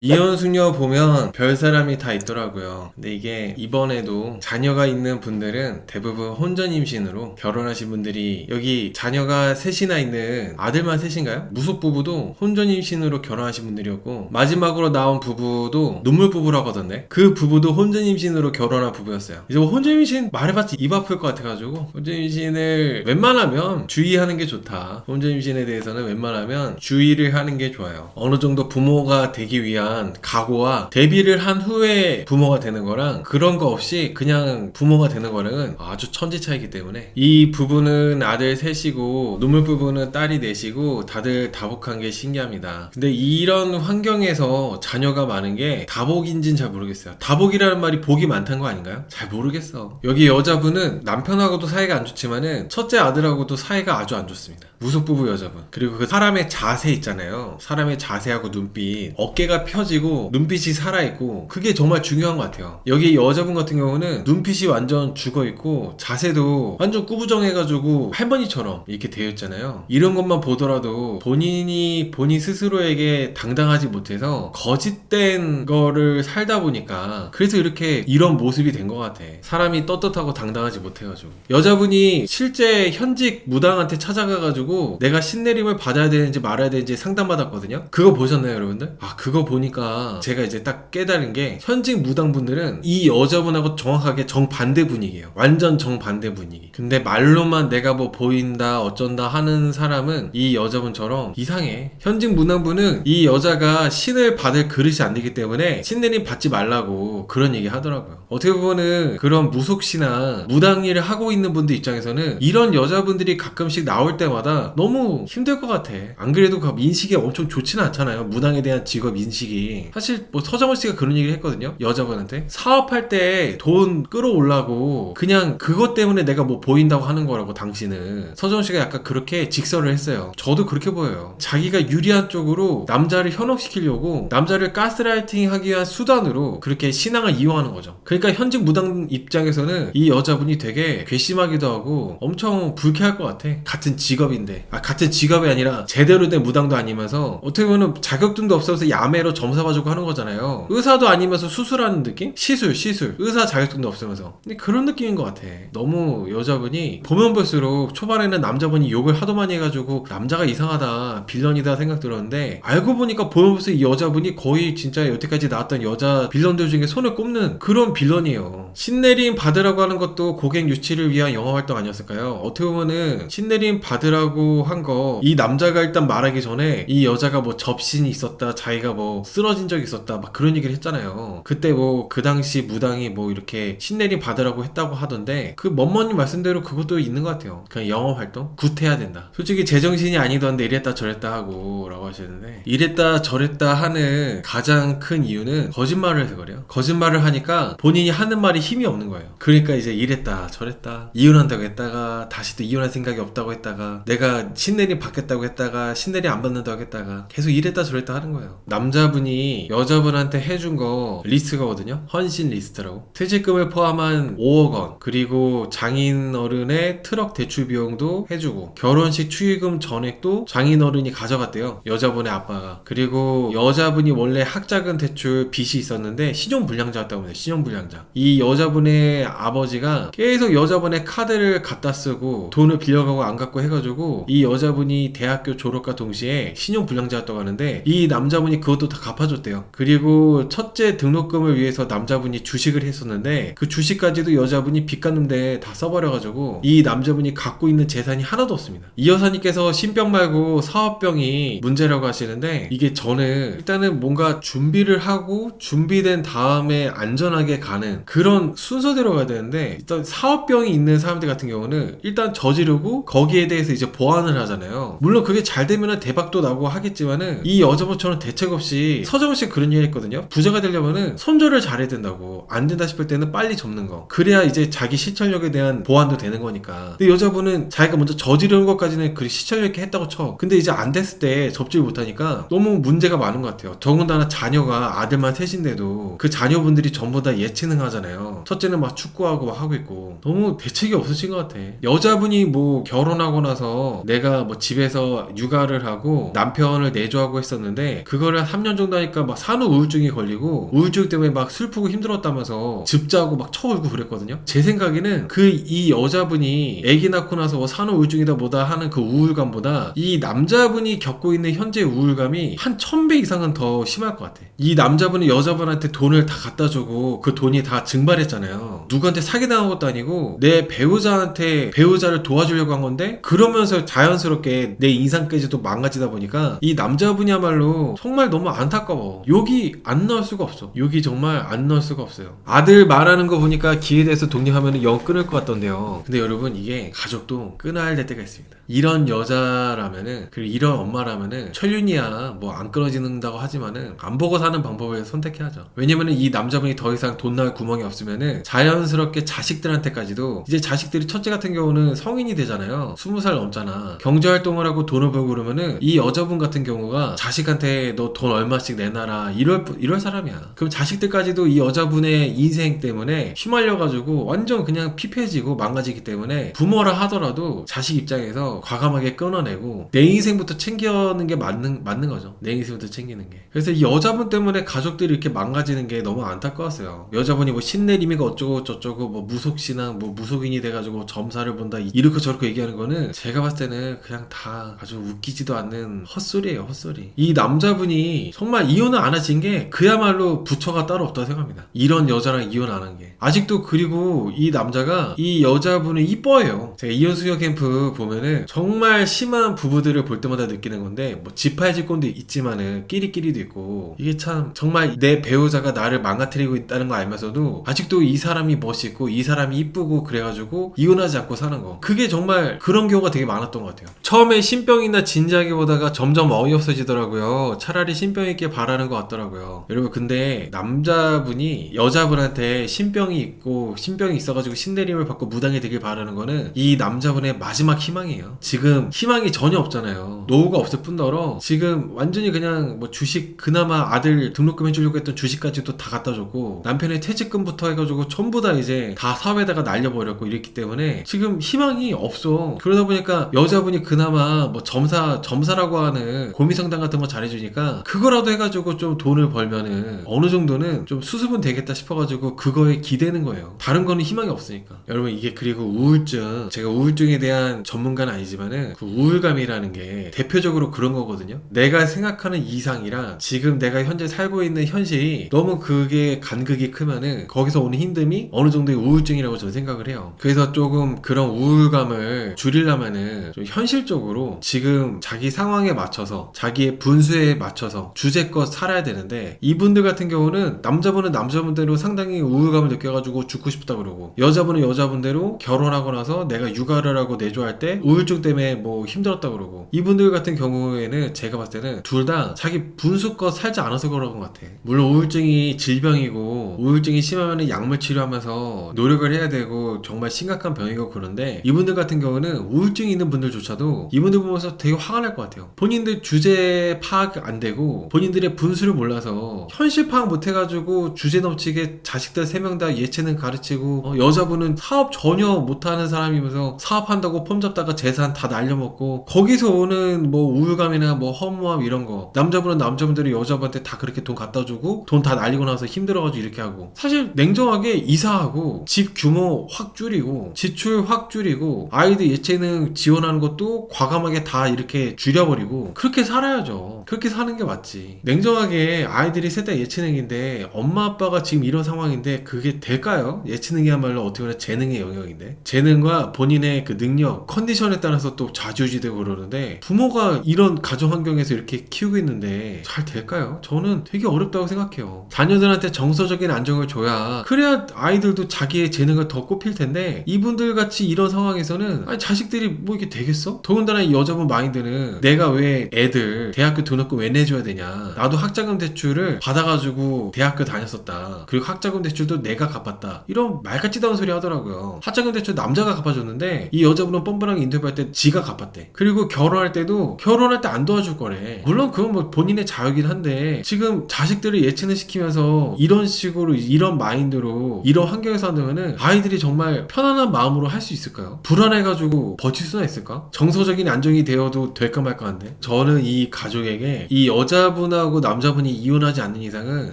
이혼 수녀 보면 별 사람이 다 있더라고요. 근데 이게 이번에도 자녀가 있는 분들은 대부분 혼전 임신으로 결혼하신 분들이, 여기 자녀가 셋이나 있는 아들만 셋인가요? 무속 부부도 혼전 임신으로 결혼하신 분들이었고, 마지막으로 나온 부부도 눈물 부부라고 하던데, 그 부부도 혼전 임신으로 결혼한 부부였어요. 이제 뭐 혼전 임신 말해봤자 입 아플 것 같아가지고, 혼전 임신을 웬만하면 주의하는 게 좋다. 혼전 임신에 대해서는 웬만하면 주의를 하는 게 좋아요. 어느 정도 부모가 되기 위한 각오와 대비를 한 후에 부모가 되는 거랑, 그런 거 없이 그냥 부모가 되는 거랑은 아주 천지 차이기 때문에, 이 부부는 아들 셋이고 눈물 부부는 딸이 넷이고 다들 다복한 게 신기합니다. 근데 이런 환경에서 자녀가 많은 게 다복인지는 잘 모르겠어요. 다복이라는 말이 복이 많다는 거 아닌가요? 잘 모르겠어. 여기 여자분은 남편하고도 사이가 안 좋지만은 첫째 아들하고도 사이가 아주 안 좋습니다. 무속부부 여자분. 그리고 그 사람의 자세 있잖아요. 사람의 자세하고 눈빛, 어깨가 펴지고 눈빛이 살아있고, 그게 정말 중요한 것 같아요. 여기 여자분 같은 경우는 눈빛이 완전 죽어있고 자세도 완전 꾸부정해가지고 할머니처럼 이렇게 되어 있잖아요. 이런 것만 보더라도 본인 스스로에게 당당하지 못해서 거짓된 거를 살다 보니까, 그래서 이렇게 이런 모습이 된 것 같아. 사람이 떳떳하고 당당하지 못해가지고. 여자분이 실제 현직 무당한테 찾아가가지고 내가 신내림을 받아야 되는지 말아야 되는지 상담받았거든요. 그거 보셨나요, 여러분들? 그거 보니까 제가 이제 딱 깨달은 게, 현직 무당분들은 이 여자분하고 정확하게 정반대 분위기예요. 완전 정반대 분위기. 근데 말로만 내가 뭐 보인다 어쩐다 하는 사람은 이 여자분처럼 이상해. 현직 무당분은 이 여자가 신을 받을 그릇이 안 되기 때문에 신내림 받지 말라고 그런 얘기 하더라고요. 어떻게 보면은 그런 무속시나 무당 일을 하고 있는 분들 입장에서는 이런 여자분들이 가끔씩 나올 때마다 너무 힘들 것 같아. 안 그래도 그 인식이 엄청 좋지는 않잖아요. 무당에 대한 직업 인식이. 사실 뭐 서정원 씨가 그런 얘기를 했거든요. 여자분한테 사업할 때 돈 끌어올라고 그냥 그것 때문에 내가 뭐 보인다고 하는 거라고, 당신은. 서정원 씨가 약간 그렇게 직설을 했어요. 저도 그렇게 보여요. 자기가 유리한 쪽으로 남자를 현혹시키려고, 남자를 가스라이팅 하기 위한 수단으로 그렇게 신앙을 이용하는 거죠. 그러니까 현직 무당 입장에서는 이 여자분이 되게 괘씸하기도 하고 엄청 불쾌할 것 같아. 같은 직업인데, 같은 직업이 아니라 제대로 된 무당도 아니면서 어떻게 보면 자격증도 없어서 야매로 점사 봐주고 하는 거잖아요. 의사도 아니면서 수술하는 느낌? 시술 의사 자격증도 없으면서. 근데 그런 느낌인 것 같아. 너무 여자분이 보면 볼수록, 초반에는 남자분이 욕을 하도 많이 해가지고 남자가 이상하다, 빌런이다 생각 들었는데, 알고 보니까 보면 볼수록 이 여자분이 거의 진짜 여태까지 나왔던 여자 빌런들 중에 손을 꼽는 그런 빌런이에요. 신내림 받으라고 하는 것도 고객 유치를 위한 영화 활동 아니었을까요? 어떻게 보면은 신내림 받으라고 한 거, 이 남자가 일단 말하기 전에 이 여자가 뭐 접신이 있었다, 자기가 뭐 쓰러진 적이 있었다, 막 그런 얘기를 했잖아요. 그때 뭐 그 당시 무당이 뭐 이렇게 신내림 받으라고 했다고 하던데, 그 먼머님 말씀대로 그것도 있는 것 같아요. 그냥 영어 활동? 굿해야 된다. 솔직히 제정신이 아니던데 이랬다 저랬다 하고 라고 하시는데, 이랬다 저랬다 하는 가장 큰 이유는 거짓말을 해서 그래요. 거짓말을 하니까 본인이 하는 말이 힘이 없는 거예요. 그러니까 이제 이랬다 저랬다, 이혼한다고 했다가 다시 또 이혼할 생각이 없다고 했다가, 내가 신내림 받겠다고 했다가 신내림 안 받는다고 했다가, 계속 이랬다 저랬다 하는 거예요. 남자분이 여자분한테 해준 거 리스트거든요. 헌신 리스트라고. 퇴직금을 포함한 5억 원, 그리고 장인어른의 트럭 대출 비용도 해주고, 결혼식 축의금 전액도 장인어른이 가져갔대요, 여자분의 아빠가. 그리고 여자분이 원래 학자금 대출 빚이 있었는데 신용불량자였다고 합니다. 신용불량자. 이 여자분의 아버지가 계속 여자분의 카드를 갖다 쓰고 돈을 빌려가고 안 갖고 해가지고, 이 여자분이 대학교 졸업과 동시에 신용불량자였다고 하는데, 이 남자분이 그것도 다 갚아줬대요. 그리고 첫째 등록금을 위해서 남자분이 주식을 했었는데, 그 주식까지도 여자분이 빚 갚는데 다 써버려가지고 이 남자분이 갖고 있는 재산이 하나도 없습니다. 이 여사님께서 신병 말고 사업병이 문제라고 하시는데, 이게 저는 일단은 뭔가 준비를 하고 준비된 다음에 안전하게 가는 그런 순서대로 가야 되는데, 일단 사업병이 있는 사람들 같은 경우는 일단 저지르고 거기에 대해서 이제 보완을 하잖아요. 물론 그게 잘 되면 대박도 나고 하겠지만은, 이 여자분처럼 대책 없이, 서정훈 씨 그런 얘기 했거든요. 부자가 되려면은 손절을 잘해야 된다고. 안 된다 싶을 때는 빨리 접는 거. 그래야 이제 자기 시철력에 대한 보완도 되는 거니까. 근데 여자분은 자기가 먼저 저지르는 것까지는 그리 시철력 있게 했다고 쳐. 근데 이제 안 됐을 때 접지를 못하니까 너무 문제가 많은 것 같아요. 더군다나 자녀가 아들만 셋인데도 그 자녀분들이 전부 다 예체능 하잖아요. 첫째는 막 축구하고 막 하고 있고, 너무 대책이 없으신 것 같아. 여자분이 뭐 결혼하고 나서 내가 뭐 집에서 육아를 하고 남편을 내조하고 했었는데, 그거를 한 3년 정도 정도 하니까 막 산후 우울증이 걸리고 우울증 때문에 막 슬프고 힘들었다면서 즙자고 막 쳐울고 그랬거든요. 제 생각에는 이 여자분이 아기 낳고 나서 뭐 산후 우울증이다 뭐다 하는 그 우울감보다 이 남자분이 겪고 있는 현재 우울감이 한 1000배 이상은 더 심할 것 같아. 이 남자분이 여자분한테 돈을 다 갖다 주고 그 돈이 다 증발했잖아요. 누구한테 사기당한 것도 아니고 내 배우자를 도와주려고 한 건데, 그러면서 자연스럽게 내 인상까지도 망가지다 보니까 이 남자분이야말로 정말 너무 안타까워. 욕이 안 나올 수가 없어. 욕이 정말 안 나올 수가 없어요. 아들 말하는 거 보니까 기회에 대해서 독립하면 영 끊을 것 같던데요. 근데 여러분, 이게 가족도 끊어야 될 때가 있습니다. 이런 여자라면은, 그리고 이런 엄마라면은 천륜이야 뭐 안 끊어진다고 하지만은 안 보고 사는 방법을 선택해야죠. 왜냐면은 이 남자분이 더 이상 돈 나올 구멍이 없으면은 자연스럽게 자식들한테까지도, 이제 자식들이 첫째 같은 경우는 성인이 되잖아요. 20살 넘잖아. 경제활동을 하고 돈을 벌고 그러면은 이 여자분 같은 경우가 자식한테 너 돈 얼마씩 내놔라 이럴 사람이야. 그럼 자식들까지도 이 여자분의 인생 때문에 휘말려가지고 완전 그냥 피폐해지고 망가지기 때문에 부모라 하더라도 자식 입장에서 과감하게 끊어내고 내 인생부터 챙기는 게 맞는 거죠. 내 인생부터 챙기는 게. 그래서 이 여자분 때문에 가족들이 이렇게 망가지는 게 너무 안타까웠어요. 여자분이 뭐 신내림이가 어쩌고 저쩌고 뭐 무속신앙 뭐 무속인이 돼가지고 점사를 본다 이렇게 저렇게 얘기하는 거는 제가 봤을 때는 그냥 다 아주 웃기지도 않는 헛소리예요. 헛소리. 이 남자분이 정말 이혼을 안 하신 게 그야말로 부처가 따로 없다고 생각합니다. 이런 여자랑 이혼 안 한 게. 아직도. 그리고 이 남자가 이 여자분을 이뻐해요. 제가 이혼 수요 캠프 보면은 정말 심한 부부들을 볼 때마다 느끼는 건데, 뭐 지팔직권도 있지만은 끼리끼리도 있고, 이게 참 정말 내 배우자가 나를 망가뜨리고 있다는 거 알면서도 아직도 이 사람이 멋있고 이 사람이 이쁘고 그래가지고 이혼하지 않고 사는 거, 그게 정말 그런 경우가 되게 많았던 것 같아요. 처음에 신병이나 진지하게 보다가 점점 어이없어지더라고요. 차라리 신병 있게 바라는 것 같더라고요. 여러분, 근데 남자분이 여자분한테 신병이 있고 신병이 있어가지고 신내림을 받고 무당이 되길 바라는 거는 이 남자분의 마지막 희망이에요. 지금 희망이 전혀 없잖아요. 노후가 없을 뿐더러 지금 완전히 그냥 뭐 주식, 그나마 아들 등록금 해주려고 했던 주식까지도 다 갖다 줬고, 남편의 퇴직금부터 해가지고 전부 다 이제 다 사업에다가 날려버렸고 이랬기 때문에 지금 희망이 없어. 그러다 보니까 여자분이 그나마 뭐 점사라고 하는 고미성당 같은 거 잘해주니까 그거라도 해가지고 좀 돈을 벌면은 어느 정도는 좀 수습은 되겠다 싶어가지고 그거에 기대는 거예요. 다른 거는 희망이 없으니까. 여러분, 이게 그리고 우울증, 제가 우울증에 대한 전문가는 아니지만은 그 우울감이라는 게 대표적으로 그런 거거든요. 내가 생각하는 이상이랑 지금 내가 현재 살고 있는 현실이 너무 그게 간극이 크면은 거기서 오는 힘듦이 어느 정도의 우울증이라고 저는 생각을 해요. 그래서 조금 그런 우울감을 줄이려면은 좀 현실적으로 지금 자기 상황에 맞춰서, 자기의 분수에 맞춰서 주제껏 살아야 되는데, 이분들 같은 경우는 남자분은 남자분대로 상당히 우울감을 느껴가지고 죽고 싶다 그러고, 여자분은 여자분대로 결혼하고 나서 내가 육아를 하고 내조할 때 우울증 때문에 뭐 힘들었다 그러고, 이분들 같은 경우에는 제가 봤을 때는 둘 다 자기 분수껏 살지 않아서 그런 것 같아. 물론 우울증이 질병이고 우울증이 심하면 약물 치료하면서 노력을 해야 되고 정말 심각한 병이고 그런데, 이분들 같은 경우는 우울증이 있는 분들조차도 이분들 보면서 되게 화가 날 것 같아요. 본인들 주제 파악 안 되고 본인들의 분수를 몰라서 현실 파악 못 해가지고 주제 넘치게 자식들 3명 다 예체능 가르치고, 여자분은 사업 전혀 못하는 사람이면서 사업한다고 폼 잡다가 재산 다 날려먹고, 거기서 오는 뭐 우울감이나 뭐 허무함 이런 거, 남자분은 남자분들이 여자분한테 다 그렇게 돈 갖다 주고 돈 다 날리고 나서 힘들어가지고 이렇게 하고, 사실 냉정하게 이사하고 집 규모 확 줄이고 지출 확 줄이고 아이들 예체능 지원하는 것도 과감하게 다 이렇게 줄여버리고 그렇게 살아야죠. 그렇게 사는 게 맞지. 냉정하게 아이들이 셋 다 예체능인데 엄마 아빠가 지금 이런 상황인데 그게 될까요? 예체능이야말로 어떻게 보면 재능의 영역인데, 재능과 본인의 그 능력, 컨디션에 따라서 또 좌지우지되고 그러는데, 부모가 이런 가정 환경에서 이렇게 키우고 있는데 잘 될까요? 저는 되게 어렵다고 생각해요. 자녀들한테 정서적인 안정을 줘야, 그래야 아이들도 자기의 재능을 더 꼽힐 텐데, 이분들 같이 이런 상황에서는 아니 자식들이 뭐 이게 되겠어? 더군다나 이 여자분 마인드는 내가 왜 애들 대학교 등록금 왜 내줘야 되냐, 나도 학자금 대출을 받아가지고 대학교 다녔었다, 그리고 학자금 대출도 내가 갚았다, 이런 말 같지도 않은 소리 하더라고요. 학자금 대출 남자가 갚아줬는데 이 여자분은 뻔뻔하게 인터뷰할 때 지가 갚았대. 그리고 결혼할 때도 결혼할 때 안 도와줄 거래. 물론 그건 뭐 본인의 자유긴 한데, 지금 자식들을 예체능 시키면서 이런 식으로 이런 마인드로 이런 환경에서 한다면은 아이들이 정말 편안한 마음으로 할 수 있을까요? 불안해가지고 버틸 수나 있을까? 정서적인 안정이 되어도 될까 말까 한데, 저는 이 가족에게 이 여자분하고 여자하고 남자분이 이혼하지 않는 이상은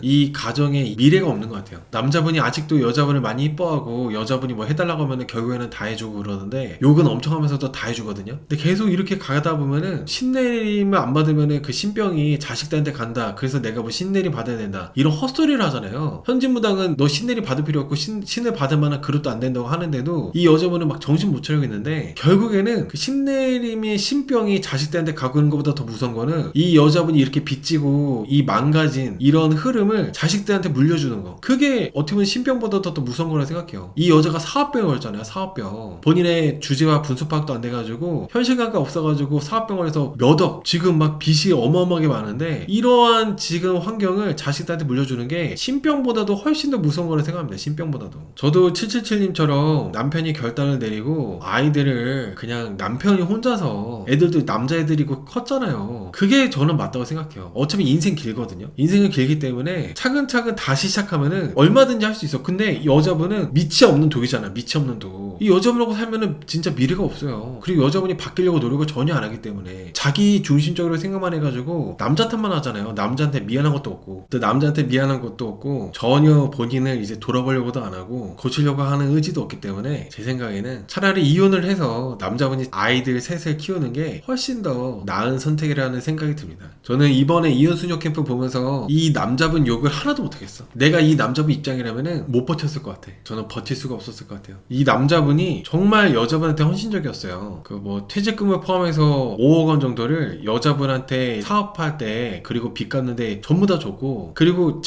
이 가정에 미래가 없는 것 같아요. 남자분이 아직도 여자분을 많이 이뻐하고 여자분이 뭐 해달라고 하면은 결국에는 다 해주고 그러는데 욕은 엄청 하면서도 다 해주거든요. 근데 계속 이렇게 가다 보면은 신내림을 안 받으면은 그 신병이 자식들한테 간다. 그래서 내가 뭐 신내림 받아야 된다. 이런 헛소리를 하잖아요. 현진무당은 너 신내림 받을 필요 없고 신을 받을 만한 그릇도 안 된다고 하는데도 이 여자분은 막 정신 못 차리겠는데 결국에는 그 신내림의 신병이 자식들한테 가고 있는 것보다 더 무서운 거는 이 여자분이 이렇게 빚지고 이 망가진 이런 흐름을 자식들한테 물려주는 거. 그게 어떻게 보면 신병보다 더 무서운 거라 생각해요. 이 여자가 사업병을 걸렸잖아요. 사업병. 본인의 주제와 분수 파악도 안 돼가지고 현실감가 없어가지고 사업병원에서 몇 억 지금 막 빚이 어마어마하게 많은데 이러한 지금 환경을 자식들한테 물려주는 게 신병보다도 훨씬 더 무서운 거라 생각합니다. 신병보다도. 저도 777님처럼 남편이 결단을 내리고 아이들을 그냥 남편이 혼자서 애들도 남자애들이고 컸잖아요. 그게 저는 맞다고 생각해요. 어차피 인생 길거든요. 인생은 길기 때문에 차근차근 다시 시작하면은 얼마든지 할 수 있어. 근데 여자분은 밑이 없는 독이잖아. 밑이 없는 독. 이 여자분하고 살면은 진짜 미래가 없어요. 그리고 여자분이 바뀌려고 노력을 전혀 안 하기 때문에 자기 중심적으로 생각만 해가지고 남자 탓만 하잖아요. 남자한테 미안한 것도 없고 또 남자한테 미안한 것도 없고 전혀 본인을 이제 돌아보려고도 안 하고 고치려고 하는 의지도 없기 때문에 제 생각에는 차라리 이혼을 해서 남자분이 아이들 셋을 키우는 게 훨씬 더 나은 선택이라는 생각이 듭니다. 저는 이번에 이혼수녀 캠프 보면서 이 남자분 욕을 하나도 못하겠어. 내가 이 남자분 입장이라면은 못 버텼을 것 같아. 저는 버틸 수가 없었을 것 같아요. 이 남자분이 정말 여자분한테 헌신적이었어요. 그 뭐 퇴직금을 포함해서 5억 원 정도를 여자분한테 사업할 때 그리고 빚 갚는데 전부 다 줬고 그리고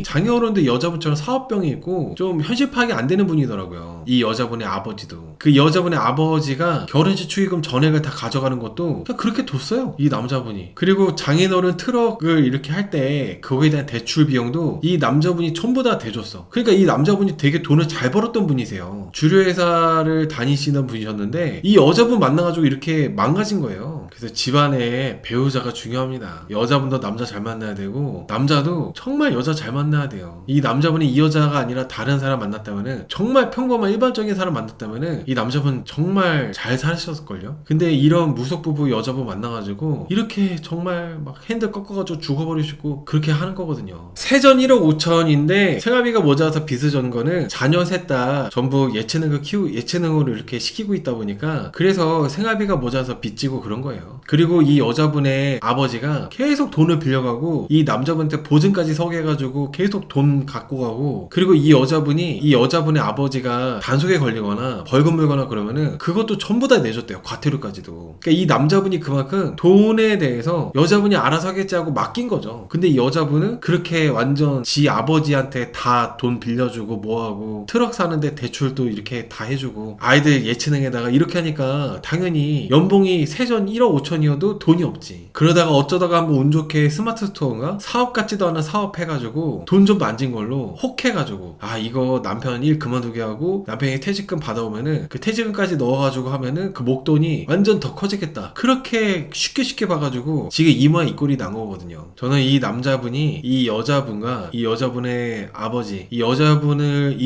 장인어른도 여자분처럼 사업병이 있고 좀 현실 파악이 안 되는 분이더라고요. 이 여자분의 아버지도. 그 여자분의 아버지가 결혼식 축의금 전액을 다 가져가는 것도 그냥 그렇게 뒀어요. 이 남자분이. 그리고 장인어른 트럭을 이렇게 할 때 그거에 대한 대출 비용도 이 남자분이 전부 다 대줬어. 그러니까 이 남자분이 되게 돈을 잘 벌었던 분이세요. 주류회사를 다니시는 분이셨는데 이 여자분 만나가지고 이렇게 망가진 거예요. 그래서 집안에 배우자가 중요합니다. 여자분도 남자 잘 만나야 되고 남자도 정말 여자 잘 만나야 돼요. 이 남자분이 이 여자가 아니라 다른 사람 만났다면은 정말 평범한 일반적인 사람 만났다면은 이 남자분 정말 잘 사셨을걸요. 근데 이런 무속부부 여자분 만나가지고 이렇게 정말 막 핸들 꺾어가지고 죽어버리시고 그렇게 하는 거거든요. 세전 1억 5천인데 생활비가 모자라서 빚을 전 거는 자녀 셋 다 전부 예체능으로 이렇게 시키고 있다 보니까 그래서 생활비가 모자라서 빚지고 그런 거예요. 그리고 이 여자분의 아버지가 계속 돈을 빌려가고 이 남자분한테 보증까지 서게 해가지고 계속 돈 갖고 가고 그리고 이 여자분의 아버지가 단속에 걸리거나 벌금 물거나 그러면은 그것도 전부 다 내줬대요. 과태료까지도. 그러니까 이 남자분이 그만큼 돈에 대해서 여자분이 알아서 하겠지 하고 맡긴 거죠. 근데 이 여자분은 그렇게 완전 지 아버지한테 다 돈 빌려주고 뭐하고 트럭 사는데 대출도 이렇게 다 해주고 아이들 예체능에다가 이렇게 하니까 당연히 연봉이 세전 1억 5천이어도 돈이 없지. 그러다가 어쩌다가 한번 운 좋게 스마트 스토어인가 사업 같지도 않은 사업 해가지고 돈 좀 만진 걸로 혹해가지고 아 이거 남편 일 그만두게 하고 남편이 퇴직금 받아오면은 그 퇴직금까지 넣어가지고 하면은 그 목돈이 완전 더 커지겠다. 그렇게 쉽게 봐가지고 지금 이마 이 꼴이 난 거거든요. 저는 이 남자분이 이 여자분과 이 여자분의 아버지 이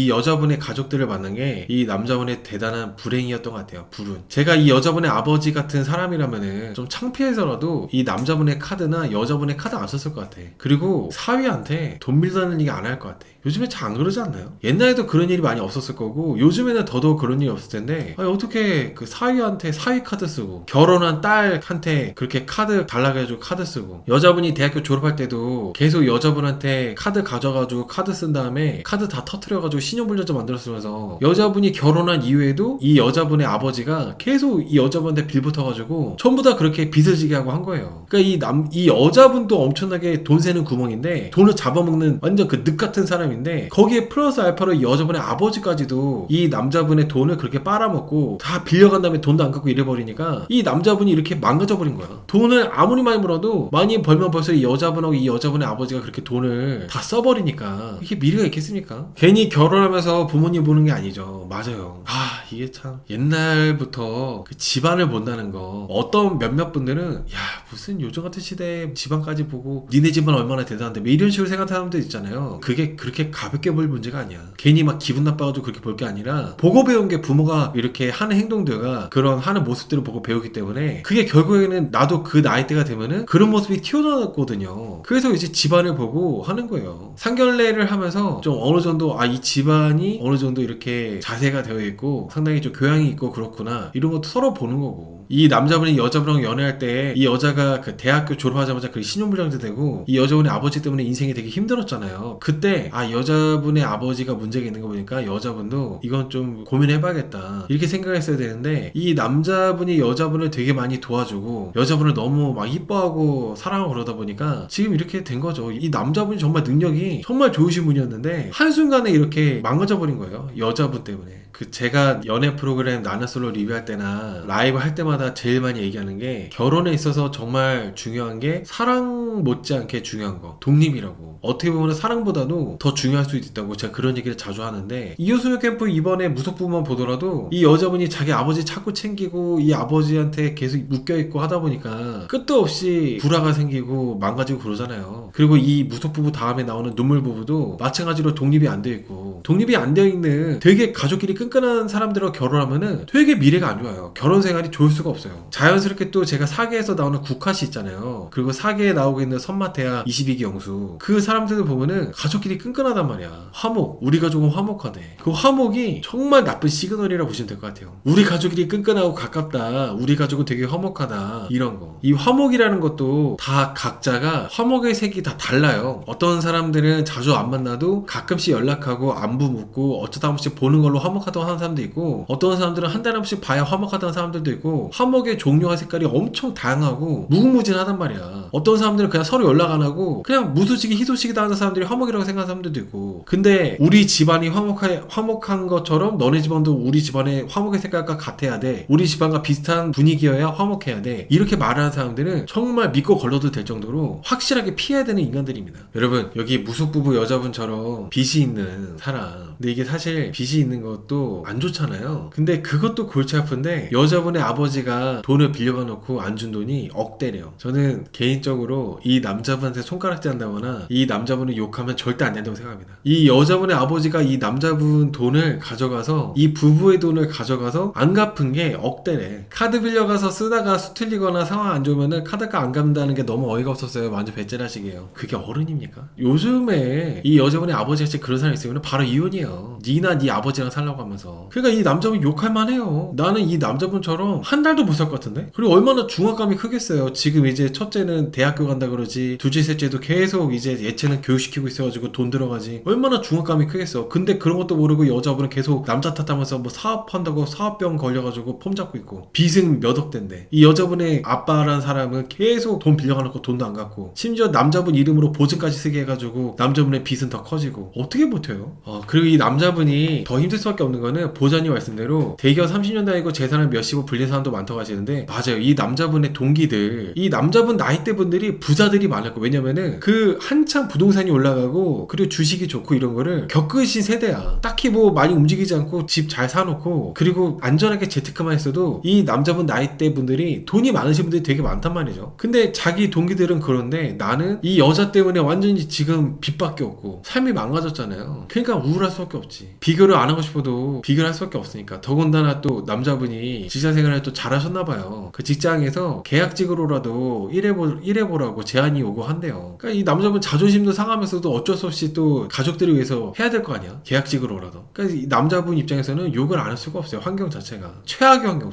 여자분의 가족들을 만난 게 이 남자분의 대단한 불행이었던 것 같아요. 불운. 제가 이 여자분의 아버지 같은 사람이라면은 좀 창피해서라도 이 남자분의 카드나 여자분의 카드 안 썼을 것 같아. 그리고 사위한테 돈 빌려다는 얘기 안 할 것 같아. 요즘에 잘 안 그러지 않나요? 옛날에도 그런 일이 많이 없었을 거고 요즘에는 더더욱 그런 일이 없을 텐데 아니 어떻게 그 사위한테 사위 카드 쓰고 결혼한 딸한테 그렇게 카드 달라고 해가지고 카드 쓰고 여자분이 대학교 졸업할 때도 계속 여자분한테 카드 가져가지고 카드 쓴 다음에 카드 다 터트려가지고 신용불량자 만들었으면서 여자분이 결혼한 이후에도 이 여자분의 아버지가 계속 이 여자분한테 빌 붙어가지고 전부 다 그렇게 빚을 지게 하고 한 거예요. 그러니까 이 여자분도 엄청나게 돈 새는 구멍인데 돈을 잡아먹는 완전 그 늑 같은 사람인데 거기에 플러스 알파로 이 여자분의 아버지까지도 이 남자분의 돈을 그렇게 빨아먹고 다 빌려간 다음에 돈도 안 갚고 이래버리니까 이 남자분이 이렇게 망가져버린 거야. 돈을 아무리 많이 벌어도 많이 벌면 벌써 이 여자분하고 이 여자분의 아버지가 그렇게 돈을 다 써버리니까 이게 미래가 있겠습니까? 괜히 결혼하면서 부모님 보는 게 아니죠. 맞아요. 이게 참 옛날부터 그 집안을 본다는 거 어떤 그런 몇몇 분들은 야 무슨 요즘 같은 시대에 집안까지 보고 니네 집안 얼마나 대단한데 뭐 이런 식으로 생각하는 사람들 있잖아요. 그게 그렇게 가볍게 볼 문제가 아니야. 괜히 막 기분 나빠가지고 그렇게 볼 게 아니라 보고 배운 게 부모가 이렇게 하는 행동들과 그런 하는 모습들을 보고 배우기 때문에 그게 결국에는 나도 그 나이대가 되면은 그런 모습이 튀어나왔거든요. 그래서 이제 집안을 보고 하는 거예요. 상견례를 하면서 좀 어느 정도 이 집안이 어느 정도 이렇게 자세가 되어 있고 상당히 좀 교양이 있고 그렇구나 이런 것도 서로 보는 거고, 이 남자분이 여자분이랑 연애할 때 이 여자가 그 대학교 졸업하자마자 그 신용불량자 되고 이 여자분의 아버지 때문에 인생이 되게 힘들었잖아요. 그때 여자분의 아버지가 문제가 있는 거 보니까 여자분도 이건 좀 고민해봐야겠다 이렇게 생각했어야 되는데, 이 남자분이 여자분을 되게 많이 도와주고 여자분을 너무 막 이뻐하고 사랑하고 그러다 보니까 지금 이렇게 된 거죠. 이 남자분이 정말 능력이 정말 좋으신 분이었는데 한순간에 이렇게 망가져버린 거예요. 여자분 때문에. 제가 연애 프로그램 나는 솔로 리뷰할 때나 라이브 할 때마다 제일 많이 얘기하는 게, 결혼에 있어서 정말 중요한 게 사랑 못지않게 중요한 거, 독립이라고. 어떻게 보면 사랑보다도 더 중요할 수 있다고 제가 그런 얘기를 자주 하는데, 이효소녀 캠프 이번에 무속부만 보더라도 이 여자분이 자기 아버지 자꾸 챙기고 이 아버지한테 계속 묶여있고 하다 보니까 끝도 없이 불화가 생기고 망가지고 그러잖아요. 그리고 이 무속부부 다음에 나오는 눈물부부도 마찬가지로 독립이 안 되어 있고, 독립이 안 되어 있는 되게 가족끼리 끈끈한 사람들과 결혼하면은 되게 미래가 안 좋아요. 결혼 생활이 좋을 수가 없어요. 자연스럽게 또 제가 사계에서 나오는 국화씨 있잖아요. 그리고 사계에 나오고 있는 선마태야 22기 영수, 그 사람들을 보면은 가족끼리 끈끈하단 말이야. 화목, 우리 가족은 화목하네. 그 화목이 정말 나쁜 시그널이라고 보시면 될 것 같아요. 우리 가족끼리 끈끈하고 가깝다, 우리 가족은 되게 화목하다, 이런 거. 이 화목이라는 것도 다 각자가 화목의 색이 다 달라요. 어떤 사람들은 자주 안 만나도 가끔씩 연락하고 안부 묻고 어쩌다 한 번씩 보는 걸로 화목하다고 하는 사람도 있고, 어떤 사람들은 한 달에 한 번씩 봐야 화목하다는 사람들도 있고, 화목의 종류와 색깔이 엄청 다양하고 무궁무진하단 말이야. 어떤 사람들은 그냥 서로 연락 안 하고 그냥 무소식이 희소식이다 하는 사람들이 화목이라고 생각하는 사람들도 있고, 근데 우리 집안이 화목한 것처럼 너네 집안도 우리 집안의 화목의 색깔과 같아야 돼, 우리 집안과 비슷한 분위기여야 화목해야 돼, 이렇게 말하는 사람들은 정말 믿고 걸러도 될 정도로 확실하게 피해야 되는 인간들입니다. 여러분, 여기 무속부부 여자분처럼 빚이 있는 사람, 근데 이게 사실 빚이 있는 것도 안 좋잖아요. 근데 그것도 골치 아픈데, 여자분의 아버지가 돈을 빌려가 놓고 안 준 돈이 억대래요. 저는 개인적으로 이 남자분한테 손가락질 한다거나 이 남자분을 욕하면 절대 안 된다고 생각합니다. 이 여자분의 아버지가 이 남자분 돈을 가져가서, 이 부부의 돈을 가져가서 안 갚은 게 억대래. 카드 빌려가서 쓰다가 수틀리거나 상황 안 좋으면은 카드가 안 갚는다는 게 너무 어이가 없었어요. 완전 배째라시게요. 그게 어른입니까? 요즘에 이 여자분의 아버지같이 그런 사람이 있으면 바로 이혼이에요. 니나 네 아버지랑 살라고 하면서. 그러니까 이 남자분 욕할 만해요. 나는 이 남자분처럼 한 달도 못 살 것 같은데? 그리고 얼마나 중압감이 크겠어요. 지금 이제 첫째는 대학교 간다 그러지, 둘째 셋째도 계속 이제 예체능 교육시키고 있어가지고 돈 들어가지, 얼마나 중압감이 크겠어. 근데 그런 것도 모르고 여자분은 계속 남자 탓하면서 뭐 사업한다고 사업병 걸려가지고 폼 잡고 있고, 빚은 몇 억대인데 이 여자분의 아빠라는 사람은 계속 돈 빌려가놓고 돈도 안 갚고, 심지어 남자분 이름으로 보증까지 쓰게 해가지고 남자분의 빚은 더 커지고, 어떻게 버텨요? 그리고 이 남자분이 더 힘들 수밖에 없는 거는, 보자님 말씀대로 대기업 30년 다니고 재산을 몇십억 불린 사람도 많다고 하시는데, 맞아요. 이 남자분의 동기들, 이 남자분 나이대 분들이 부자들이 많았고, 왜냐면은 그 한창 부동산이 올라가고 그리고 주식이 좋고 이런 거를 겪으신 세대야. 딱히 뭐 많이 움직이지 않고 집 잘 사놓고 그리고 안전하게 재테크만 했어도 이 남자분 나이대 분들이 돈이 많으신 분들이 되게 많단 말이죠. 근데 자기 동기들은 그런데 나는 이 여자 때문에 완전히 지금 빚밖에 없고 삶이 망가졌잖아요. 그러니까 우울할 수밖에 없지. 비교를 안 하고 싶어도 비교를 할 수밖에 없으니까. 더군다나 또 남자분이 직장생활을 또 잘하셨나봐요. 그 직장에서 계약직으로라도 일해보라고 제안이 오고 한대요. 그러니까 이 남자분 자존심도 상하면서도 어쩔 수 없이 또 가족들을 위해서 해야 될 거 아니야, 계약직으로라도. 그러니까 이 남자분 입장에서는 욕을 안 할 수가 없어요. 환경 자체가 최악의 환경.